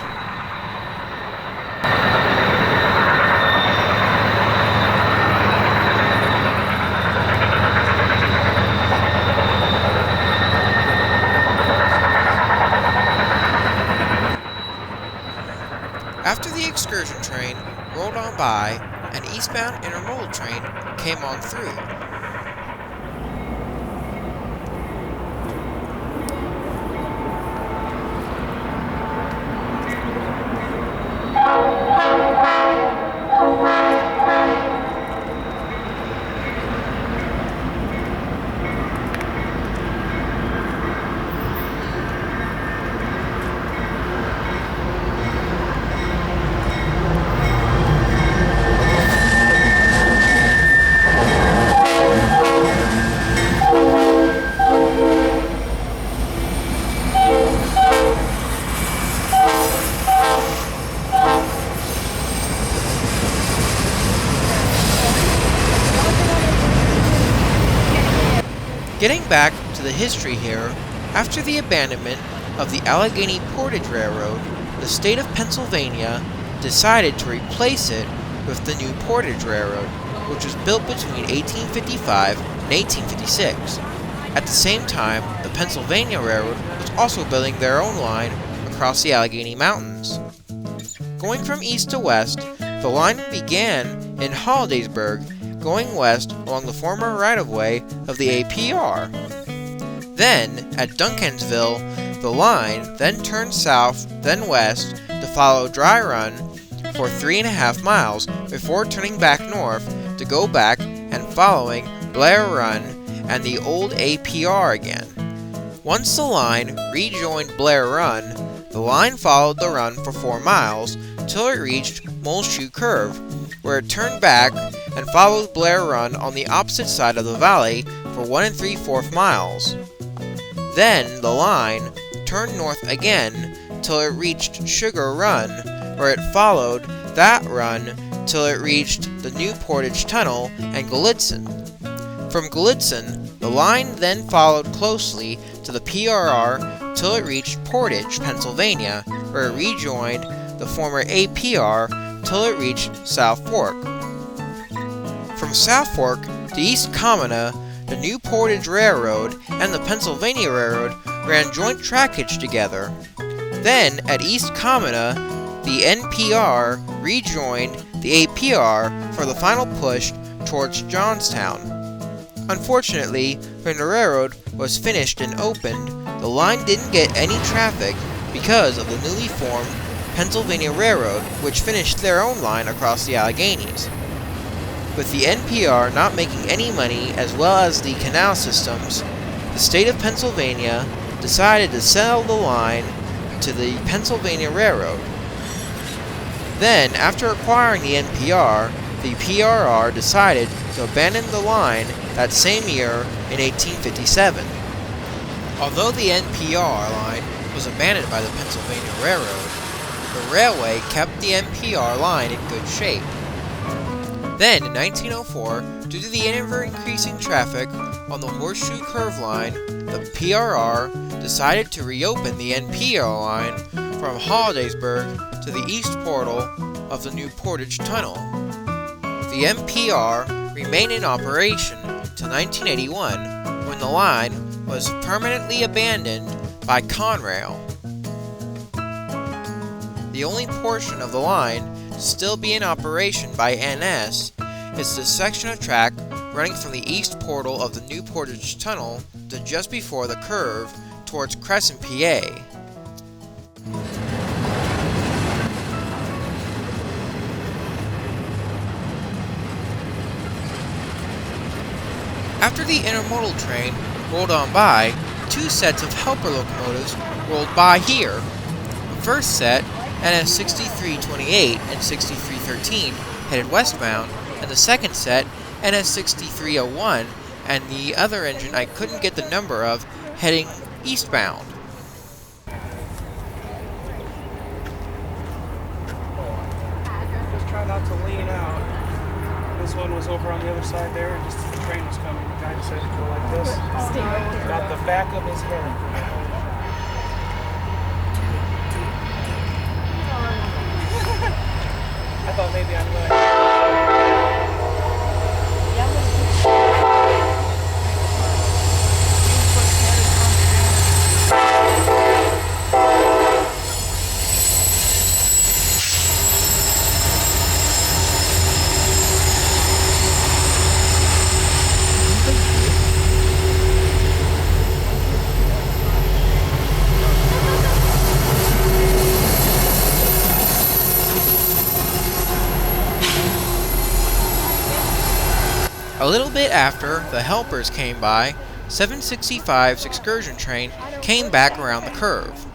Speaker 1: After the excursion train rolled on by, an eastbound intermodal train came on through. Getting back to the history here, after the abandonment of the Allegheny Portage Railroad, the state of Pennsylvania decided to replace it with the new Portage Railroad, which was built between 1855 and 1856. At the same time, the Pennsylvania Railroad was also building their own line across the Allegheny Mountains. Going from east to west, the line began in Hollidaysburg, going west along the former right-of-way of the APR. Then, at Duncansville, the line then turned south, then west, to follow Dry Run for 3.5 miles before turning back north to go back and following Blair Run and the old APR again. Once the line rejoined Blair Run, the line followed the run for 4 miles till it reached Horseshoe Curve, where it turned back and followed Blair Run on the opposite side of the valley for 1 3/4 miles. Then the line turned north again till it reached Sugar Run, where it followed that run till it reached the new Portage Tunnel and Glitzen. From Glitzen, the line then followed closely to the PRR till it reached Portage, Pennsylvania, where it rejoined the former APR till it reached South Fork. From South Fork to East Kamina, the new Portage Railroad and the Pennsylvania Railroad ran joint trackage together. Then, at East Kamina, the NPR rejoined the APR for the final push towards Johnstown. Unfortunately, when the railroad was finished and opened, the line didn't get any traffic because of the newly formed Pennsylvania Railroad, which finished their own line across the Alleghenies. With the NPR not making any money as well as the canal systems, the state of Pennsylvania decided to sell the line to the Pennsylvania Railroad. Then, after acquiring the NPR, the PRR decided to abandon the line that same year in 1857. Although the NPR line was abandoned by the Pennsylvania Railroad, the railway kept the NPR line in good shape. Then, in 1904, due to the ever-increasing traffic on the Horseshoe Curve line, the PRR decided to reopen the NPR line from Hollidaysburg to the east portal of the new Portage Tunnel. The NPR remained in operation till 1981, when the line was permanently abandoned by Conrail. The only portion of the line to still be in operation by NS is the section of track running from the east portal of the new Portage Tunnel to just before the curve towards Crescent, PA. After the intermodal train rolled on by, 2 sets of helper locomotives rolled by here. first set, NS 6328 and 6313, headed westbound, and the second set, NS 6301, and the other engine I couldn't get the number of, heading eastbound.
Speaker 6: Just try not to lean out. This one was over on the other side there, and just as the train was coming, the guy decided to go like this.
Speaker 7: Stay right there.
Speaker 6: Got the back of his head. I thought maybe I'm going.
Speaker 1: A little bit after the helpers came by, 765's excursion train came back around the curve.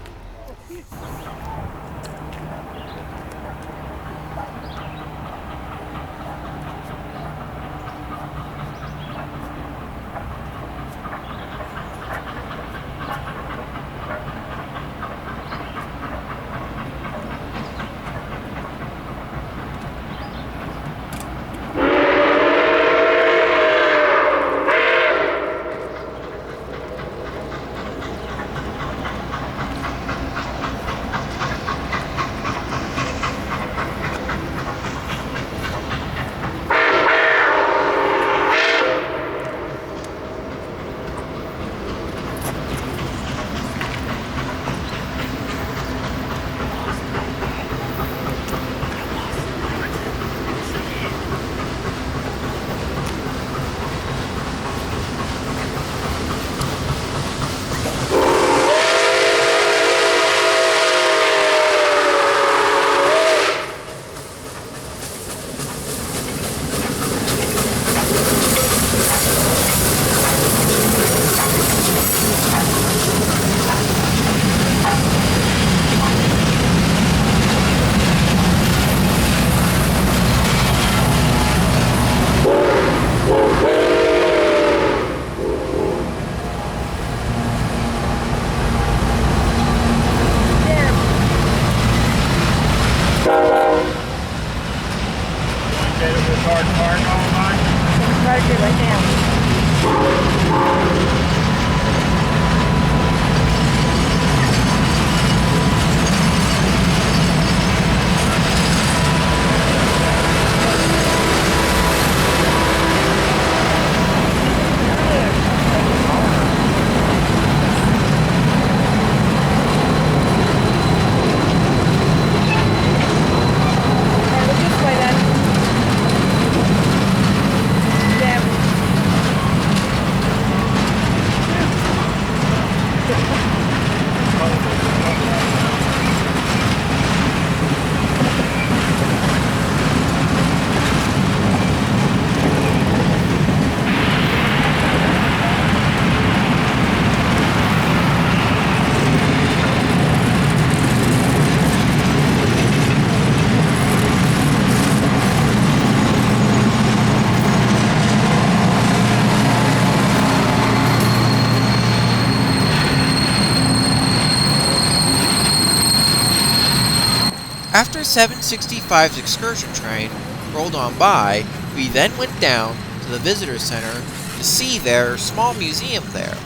Speaker 1: After 765's excursion train rolled on by, we then went down to the visitor center to see their small museum there.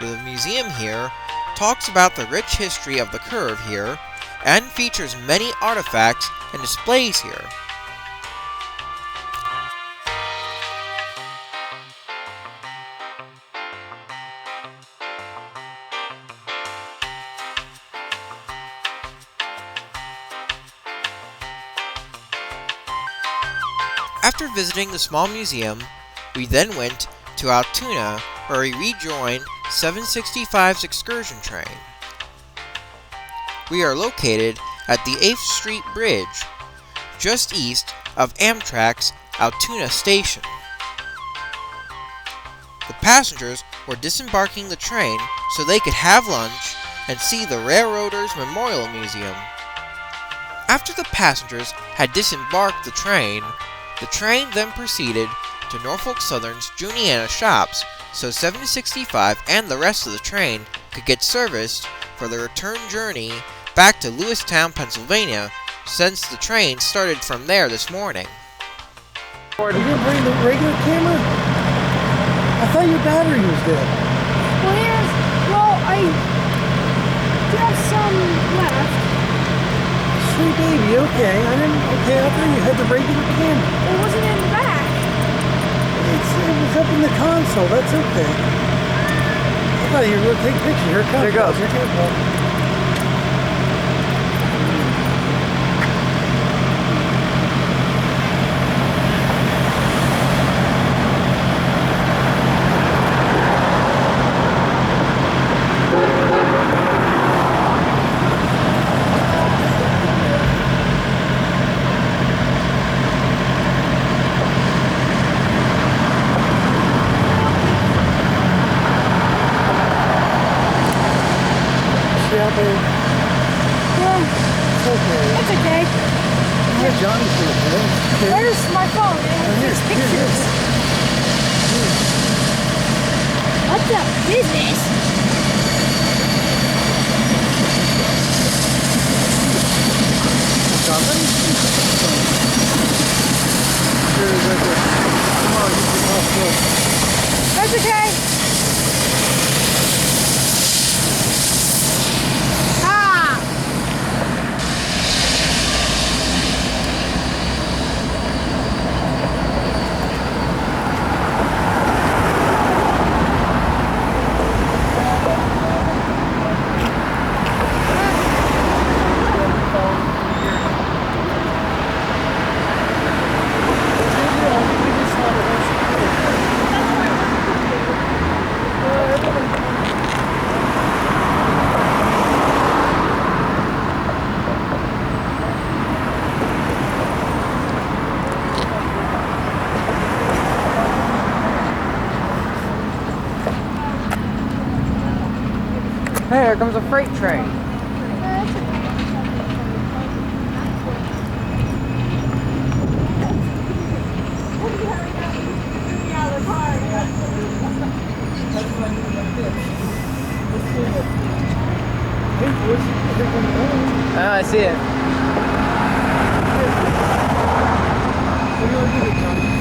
Speaker 1: The museum here talks about the rich history of the curve here and features many artifacts and displays here. After visiting the small museum, we then went to Altoona, where we rejoined 765's excursion train. We are located at the 8th Street Bridge, just east of Amtrak's Altoona station. The passengers were disembarking the train so they could have lunch and see the Railroaders Memorial Museum. After the passengers had disembarked the train then proceeded to Norfolk Southern's Juniata shops so 765 and the rest of the train could get serviced for the return journey back to Lewistown, Pennsylvania, since the train started from there this morning.
Speaker 2: You didn't bring the regular camera? I thought your battery was dead.
Speaker 7: Well, I do have some left.
Speaker 2: Sweet baby, okay. I thought you had the regular camera.
Speaker 7: It wasn't in the back.
Speaker 2: It was up in the console, that's okay. I thought you were going to take pictures. Here it comes.
Speaker 3: There it goes.
Speaker 2: Here it comes.
Speaker 7: It's okay.
Speaker 2: Yeah, Johnny's going to play.
Speaker 7: Where's my phone? It has pictures. What the business?
Speaker 2: John, let me see. Come on, you can off road.
Speaker 7: That's okay. Ah!
Speaker 3: Hey, here comes a freight train. Oh, I see it.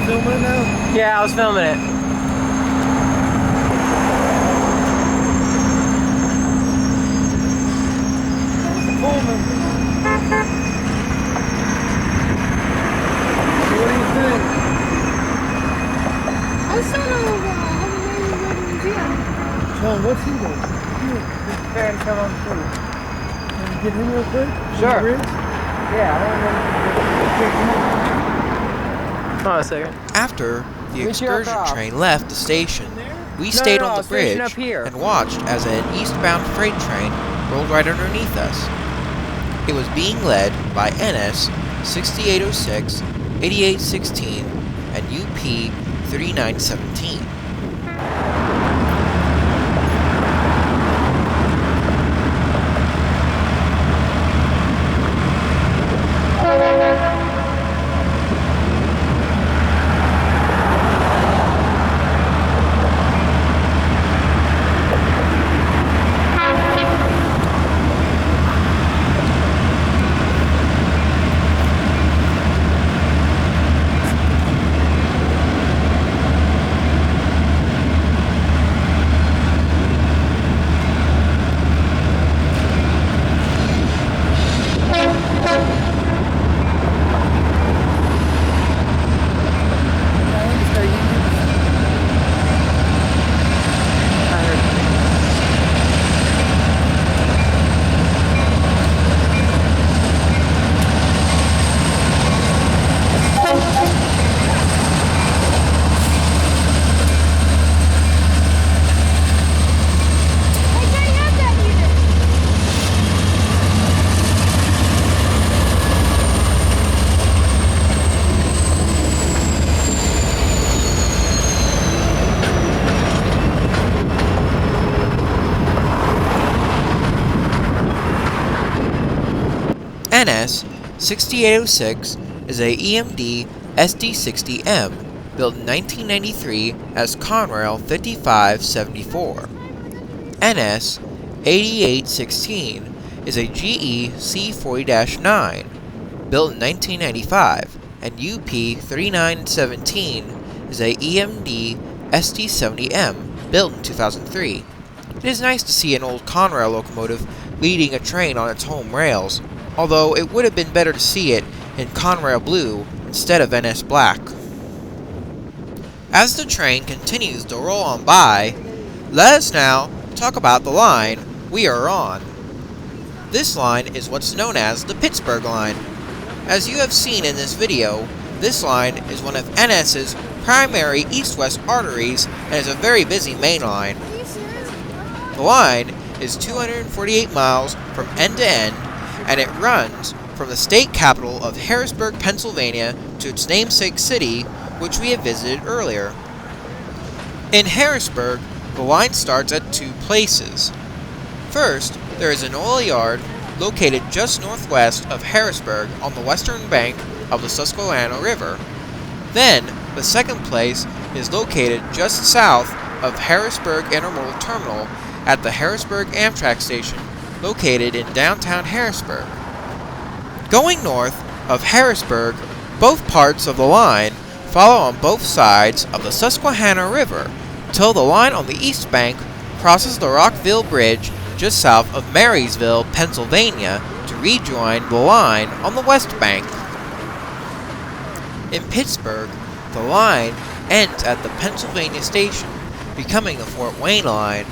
Speaker 2: Filming it now?
Speaker 3: Yeah, I was filming it.
Speaker 2: What do you think?
Speaker 7: I saw the museum.
Speaker 2: John, what's he doing?
Speaker 3: Can come on through.
Speaker 2: Can you get him real quick?
Speaker 3: Sure.
Speaker 2: Bridge?
Speaker 3: Yeah, I don't know. Hold on a second.
Speaker 1: After the
Speaker 3: Meet you
Speaker 1: excursion
Speaker 3: up top.
Speaker 1: train left the station, we stayed on the
Speaker 3: station
Speaker 1: bridge
Speaker 3: up here.
Speaker 1: and watched as an eastbound freight train rolled right underneath us. It was being led by Ennis 6806, 8816, and UP 3917. NS 6806 is a EMD SD60M built in 1993 as Conrail 5574. NS 8816 is a GE C40-9 built in 1995, and UP 3917 is a EMD SD70M built in 2003. It is nice to see an old Conrail locomotive leading a train on its home rails, although it would have been better to see it in Conrail blue instead of NS black. As the train continues to roll on by, let us now talk about the line we are on. This line is what's known as the Pittsburgh Line. As you have seen in this video, this line is one of NS's primary east-west arteries and is a very busy main line. The line is 248 miles from end to end, and it runs from the state capital of Harrisburg, Pennsylvania to its namesake city, which we have visited earlier. In Harrisburg, the line starts at two places. First, there is an oil yard located just northwest of Harrisburg on the western bank of the Susquehanna River. Then, the second place is located just south of Harrisburg Intermodal Terminal at the Harrisburg Amtrak station, located in downtown Harrisburg. Going north of Harrisburg, both parts of the line follow on both sides of the Susquehanna River till the line on the east bank crosses the Rockville Bridge just south of Marysville, Pennsylvania, to rejoin the line on the west bank. In Pittsburgh, the line ends at the Pennsylvania station, becoming the Fort Wayne line,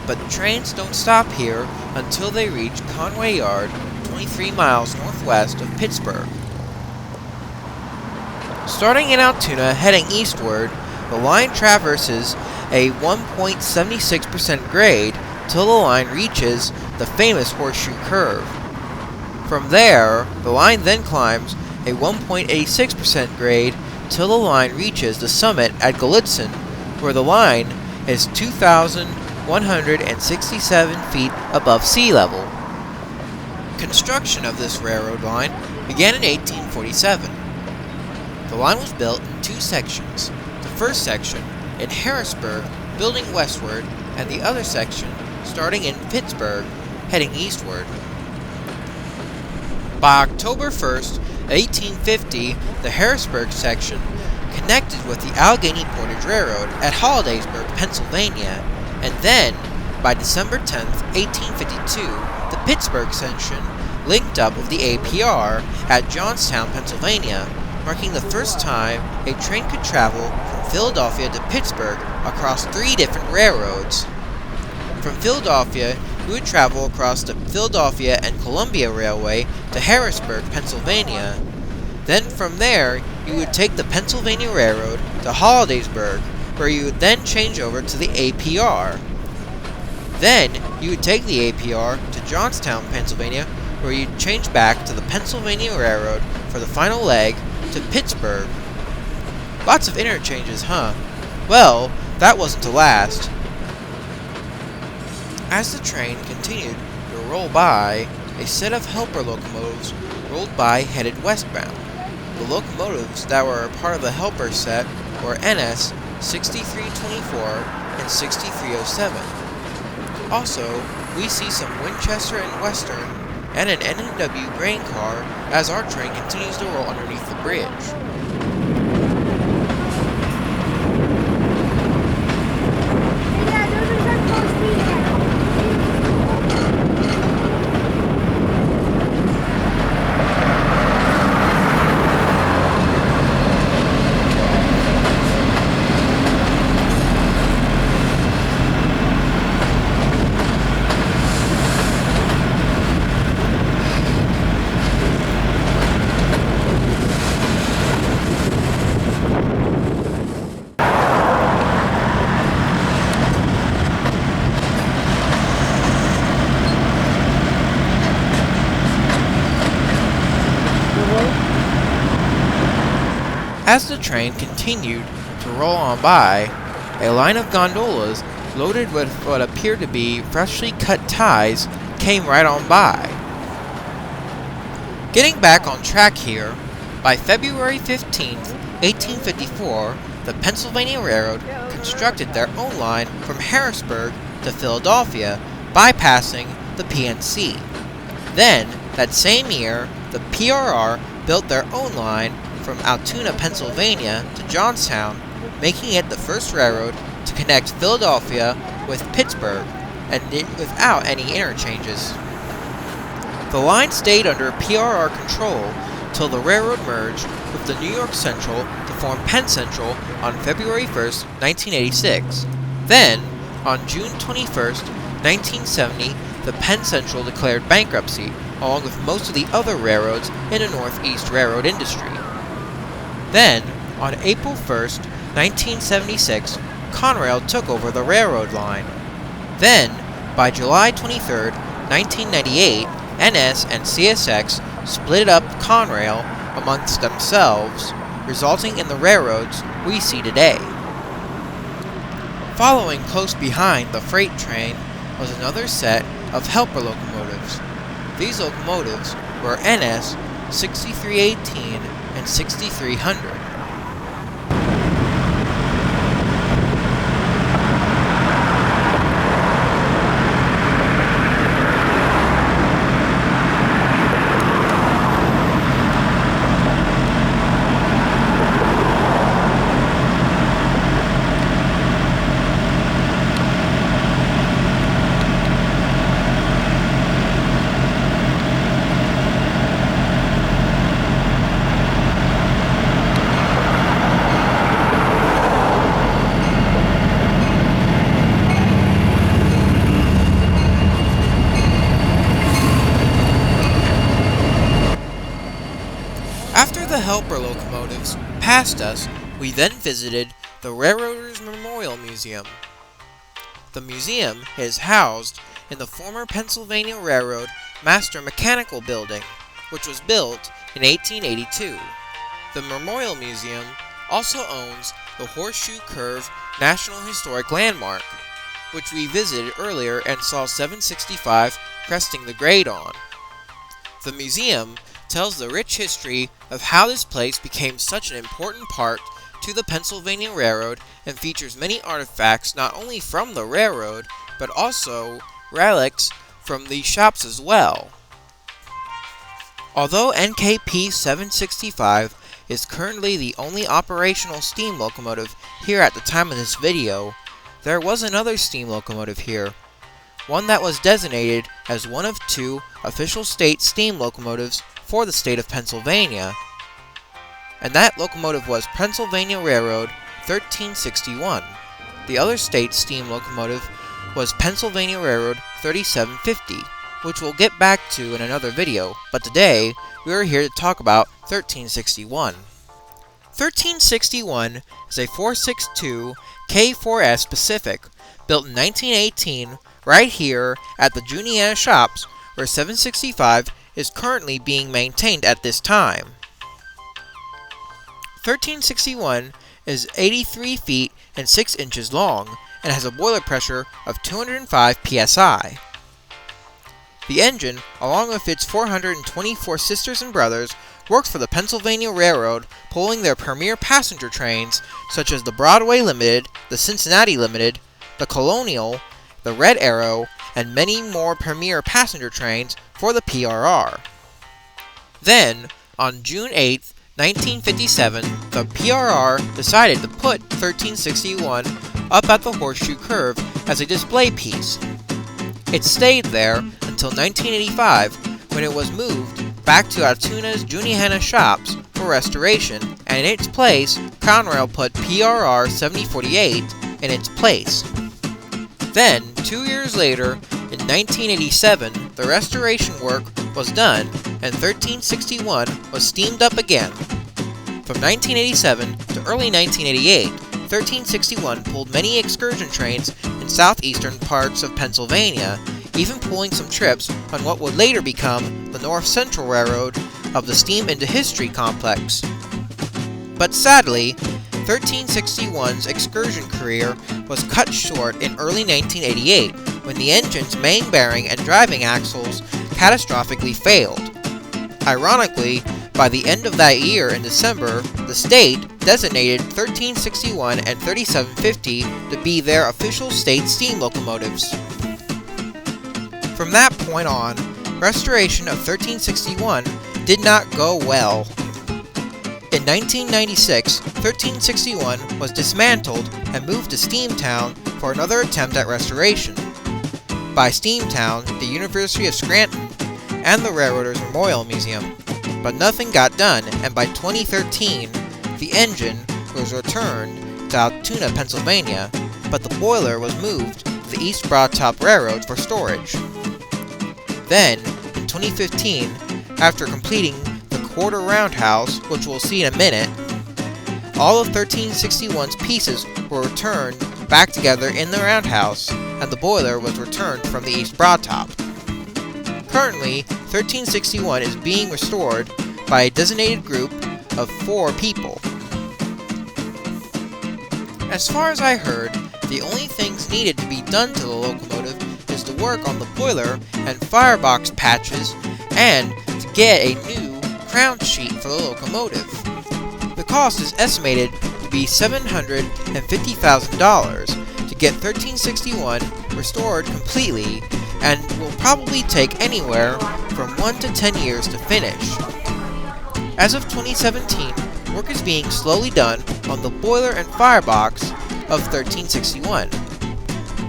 Speaker 1: but trains don't stop here until they reach Conway Yard, 23 miles northwest of Pittsburgh. Starting in Altoona, heading eastward, the line traverses a 1.76% grade till the line reaches the famous Horseshoe Curve. From there, the line then climbs a 1.86% grade till the line reaches the summit at Glitzen, where the line is 2,167 feet above sea level. Construction of this railroad line began in 1847. The line was built in two sections. The first section in Harrisburg, building westward, and the other section starting in Pittsburgh, heading eastward. By October 1st, 1850, the Harrisburg section connected with the Allegheny Portage Railroad at Hollidaysburg, Pennsylvania, and then, by December 10th, 1852, the Pittsburgh section linked up with the APR at Johnstown, Pennsylvania, marking the first time a train could travel from Philadelphia to Pittsburgh across three different railroads. From Philadelphia, you would travel across the Philadelphia and Columbia Railway to Harrisburg, Pennsylvania. Then from there, you would take the Pennsylvania Railroad to Hollidaysburg, where you would then change over to the APR. Then, you would take the APR to Johnstown, Pennsylvania, where you'd change back to the Pennsylvania Railroad for the final leg to Pittsburgh. Lots of interchanges, huh? Well, that wasn't to last. As the train continued to roll by, a set of helper locomotives rolled by headed westbound. The locomotives that were a part of the helper set were NS 6324 and 6307. Also, we see some Winchester and Western and an N&W grain car as our train continues to roll underneath the bridge. As the train continued to roll on by, a line of gondolas loaded with what appeared to be freshly cut ties came right on by. Getting back on track here, by February 15th, 1854, the Pennsylvania Railroad constructed their own line from Harrisburg to Philadelphia, bypassing the PNC. Then, that same year, the PRR built their own line from Altoona, Pennsylvania to Johnstown, making it the first railroad to connect Philadelphia with Pittsburgh, and without any interchanges. The line stayed under PRR control till the railroad merged with the New York Central to form Penn Central on February 1st, 1986. Then, on June 21st, 1970, the Penn Central declared bankruptcy, along with most of the other railroads in the Northeast railroad industry. Then, on April 1st, 1976, Conrail took over the railroad line. Then, by July 23rd, 1998, Ennis and CSX split up Conrail amongst themselves, resulting in the railroads we see today. Following close behind the freight train was another set of helper locomotives. These locomotives were NS 6318 and 6300. After the helper locomotives passed us, we then visited the Railroaders' Memorial Museum. The museum is housed in the former Pennsylvania Railroad Master Mechanical Building, which was built in 1882. The Memorial Museum also owns the Horseshoe Curve National Historic Landmark, which we visited earlier and saw 765 cresting the grade on. The museum tells the rich history of how this place became such an important part to the Pennsylvania Railroad and features many artifacts not only from the railroad, but also relics from the shops as well. Although NKP 765 is currently the only operational steam locomotive here at the time of this video, there was another steam locomotive here, one that was designated as one of two official state steam locomotives for the state of Pennsylvania, and that locomotive was Pennsylvania Railroad 1361. The other state steam locomotive was Pennsylvania Railroad 3750, which we'll get back to in another video, but today we are here to talk about 1361. 1361 is a 462 K4S Pacific, built in 1918 right here at the Juniata shops, where 765 is currently being maintained at this time. 1361 is 83 feet and 6 inches long and has a boiler pressure of 205 psi. The engine, along with its 424 sisters and brothers, worked for the Pennsylvania Railroad, pulling their premier passenger trains such as the Broadway Limited, the Cincinnati Limited, the Colonial, the Red Arrow, and many more premier passenger trains for the PRR. Then, on June 8, 1957, the PRR decided to put 1361 up at the Horseshoe Curve as a display piece. It stayed there until 1985, when it was moved back to Altoona's Juniata shops for restoration, and in its place, Conrail put PRR 7048 in its place. Then, 2 years later, in 1987, the restoration work was done, and 1361 was steamed up again. From 1987 to early 1988, 1361 pulled many excursion trains in southeastern parts of Pennsylvania, even pulling some trips on what would later become the North Central Railroad of the Steam into History complex. But sadly, 1361's excursion career was cut short in early 1988 when the engine's main bearing and driving axles catastrophically failed. Ironically, by the end of that year in December, the state designated 1361 and 3750 to be their official state steam locomotives. From that point on, restoration of 1361 did not go well. In 1996, 1361 was dismantled and moved to Steamtown for another attempt at restoration. By Steamtown, the University of Scranton, and the Railroaders Memorial Museum. But nothing got done, and by 2013, the engine was returned to Altoona, Pennsylvania, but the boiler was moved to the East Broad Top Railroad for storage. Then, in 2015, after completing the quarter roundhouse, which we'll see in a minute, all of 1361's pieces were returned back together in the roundhouse, and the boiler was returned from the East Broad Top. Currently, 1361 is being restored by a designated group of 4 people. As far as I heard, the only things needed to be done to the locomotive is to work on the boiler and firebox patches and to get a new crown sheet for the locomotive. The cost is estimated to be $750,000 to get 1361 restored completely, and will probably take anywhere from 1 to 10 years to finish. As of 2017, work is being slowly done on the boiler and firebox of 1361.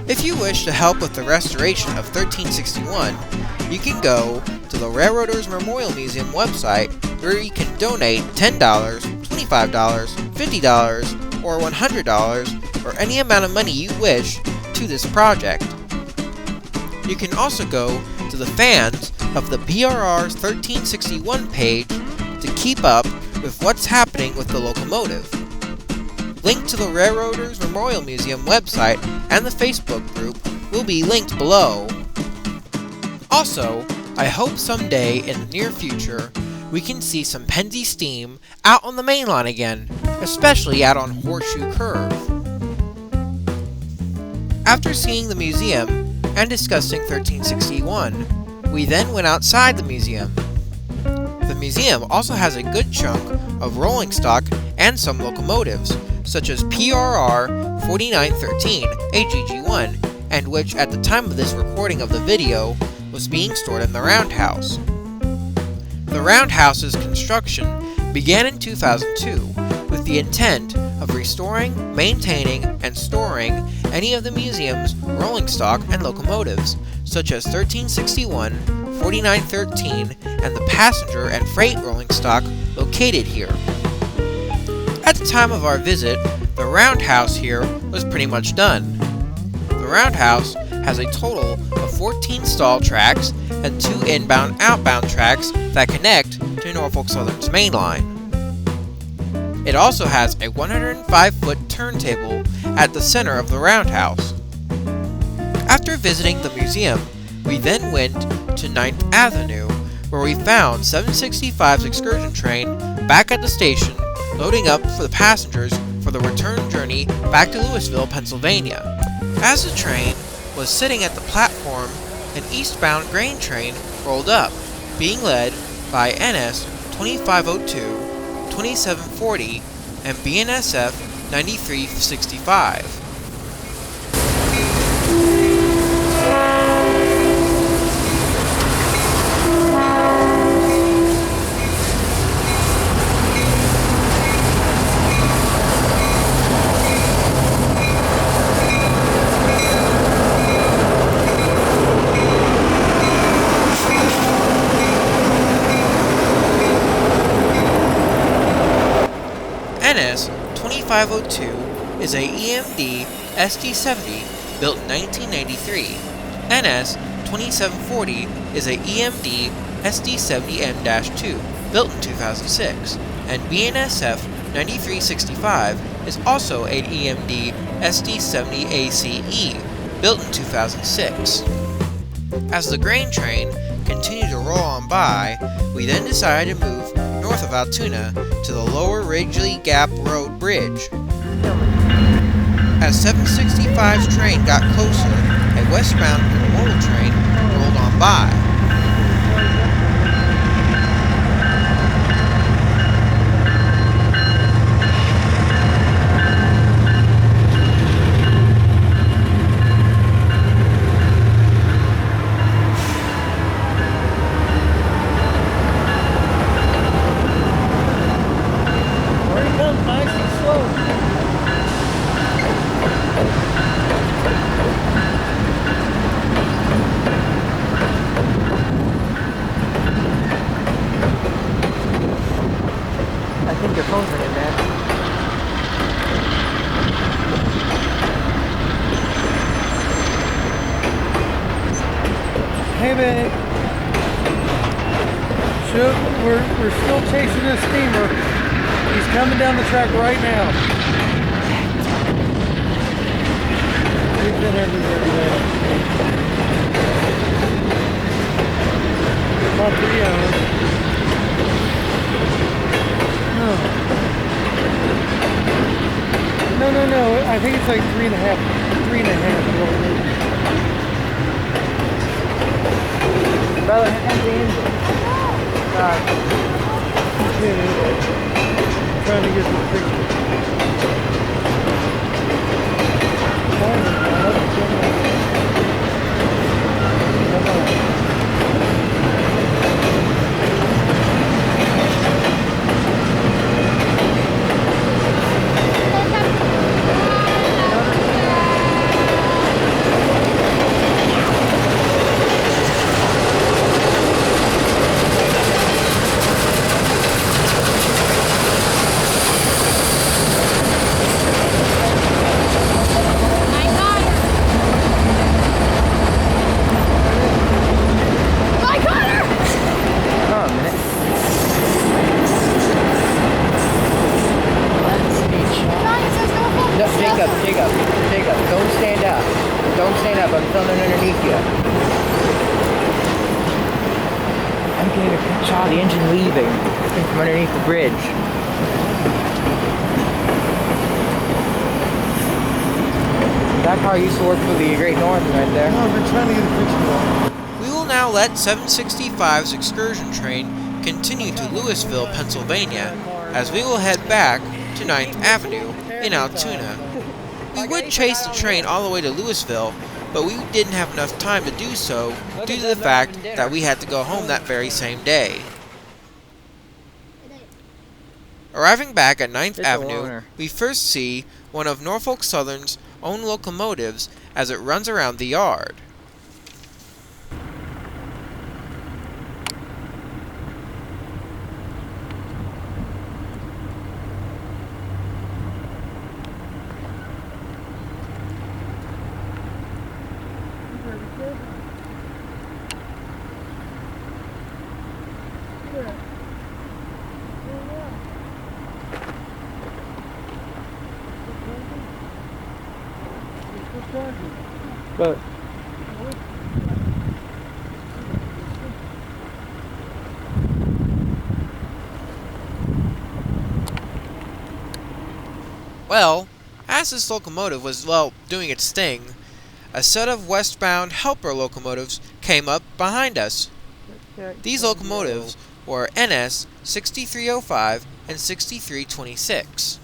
Speaker 1: If you wish to help with the restoration of 1361, you can go to the Railroaders Memorial Museum website, where you can donate $10, $25, $50, or $100, or any amount of money you wish to this project. You can also go to the fans of the BRR's 1361 page to keep up with what's happening with the locomotive. Link to the Railroaders Memorial Museum website and the Facebook group will be linked below. Also, I hope someday in the near future we can see some Pennsy steam out on the main line again, especially out on Horseshoe Curve. After seeing the museum and discussing 1361, we then went outside the museum. The museum also has a good chunk of rolling stock and some locomotives, such as PRR 4913 AGG1, and which at the time of this recording of the video was being stored in the roundhouse. The roundhouse's construction began in 2002 with the intent of restoring, maintaining, and storing any of the museum's rolling stock and locomotives, such as 1361, 4913, and the passenger and freight rolling stock located here. At the time of our visit, the roundhouse here was pretty much done. The roundhouse has a total of 14 stall tracks and 2 inbound-outbound tracks that connect to Norfolk Southern's main line. It also has a 105-foot turntable at the center of the roundhouse. After visiting the museum, we then went to 9th Avenue, where we found 765's excursion train back at the station, loading up for the passengers for the return journey back to Louisville, Pennsylvania. As the train was sitting at the platform, an eastbound grain train rolled up, being led by Ennis 2502, 2740, and Bnsf 9365. Ennis 2502 is a EMD SD70 built in 1993. Ennis 2740 is a EMD SD70 M-2 built in 2006. And Bnsf 9365 is also an EMD SD70 ACE built in 2006. As the grain train continued to roll on by, we then decided to move north of Altoona to the lower Ridgely Gap Road Bridge. As 765's train got closer, a westbound intermodal train rolled on by.
Speaker 2: big. We're still chasing this steamer. He's coming down the track right now. We've been everywhere today. About 3 hours. No. I think it's like 3.5. 3.5.
Speaker 3: Brother, how's the engine?
Speaker 2: Trying to get the picture.
Speaker 3: Jacob, don't stand up. Don't stand up, I'm filming underneath you. I'm getting a shot of the engine leaving from underneath the bridge. That car used to work for the Great Northern right there.
Speaker 2: No, I've been trying to get a picture of it.
Speaker 1: We will now let 765's excursion train continue to Louisville, Pennsylvania, as we will head back to 9th Avenue in Altoona. We would chase the train all the way to Louisville, but we didn't have enough time to do so due to the fact that we had to go home that very same day. Arriving back at 9th Avenue, we first see one of Norfolk Southern's own locomotives as it runs around the yard.
Speaker 3: But
Speaker 1: well, as this locomotive was, doing its thing, a set of westbound helper locomotives came up behind us. These locomotives were Ennis 6305 and 6326.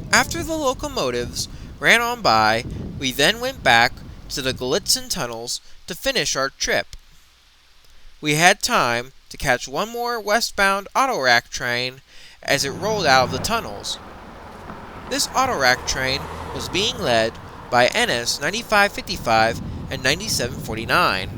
Speaker 1: After the locomotives ran on by, we then went back to the Glitzen Tunnels to finish our trip. We had time to catch one more westbound autorack train as it rolled out of the tunnels. This autorack train was being led by Ennis 9555 and 9749.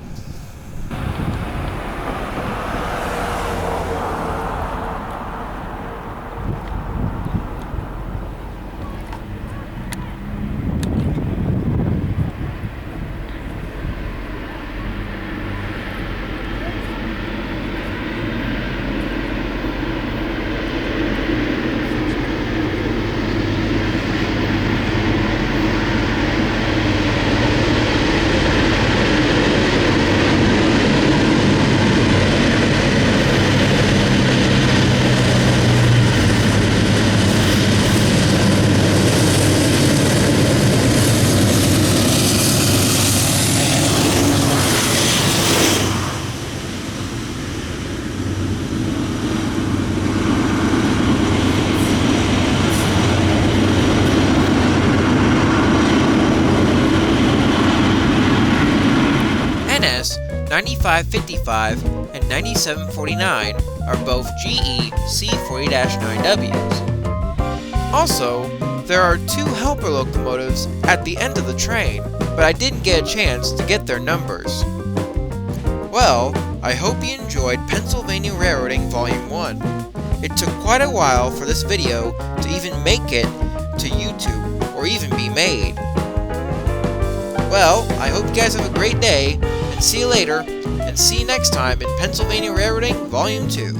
Speaker 1: 9555 and 9749 are both GE C40-9Ws. Also, there are 2 helper locomotives at the end of the train, but I didn't get a chance to get their numbers. Well, I hope you enjoyed Pennsylvania Railroading Volume 1. It took quite a while for this video to even make it to YouTube, or even be made. Well, I hope you guys have a great day, and see you later, and see you next time in Pennsylvania Railroading Volume 2.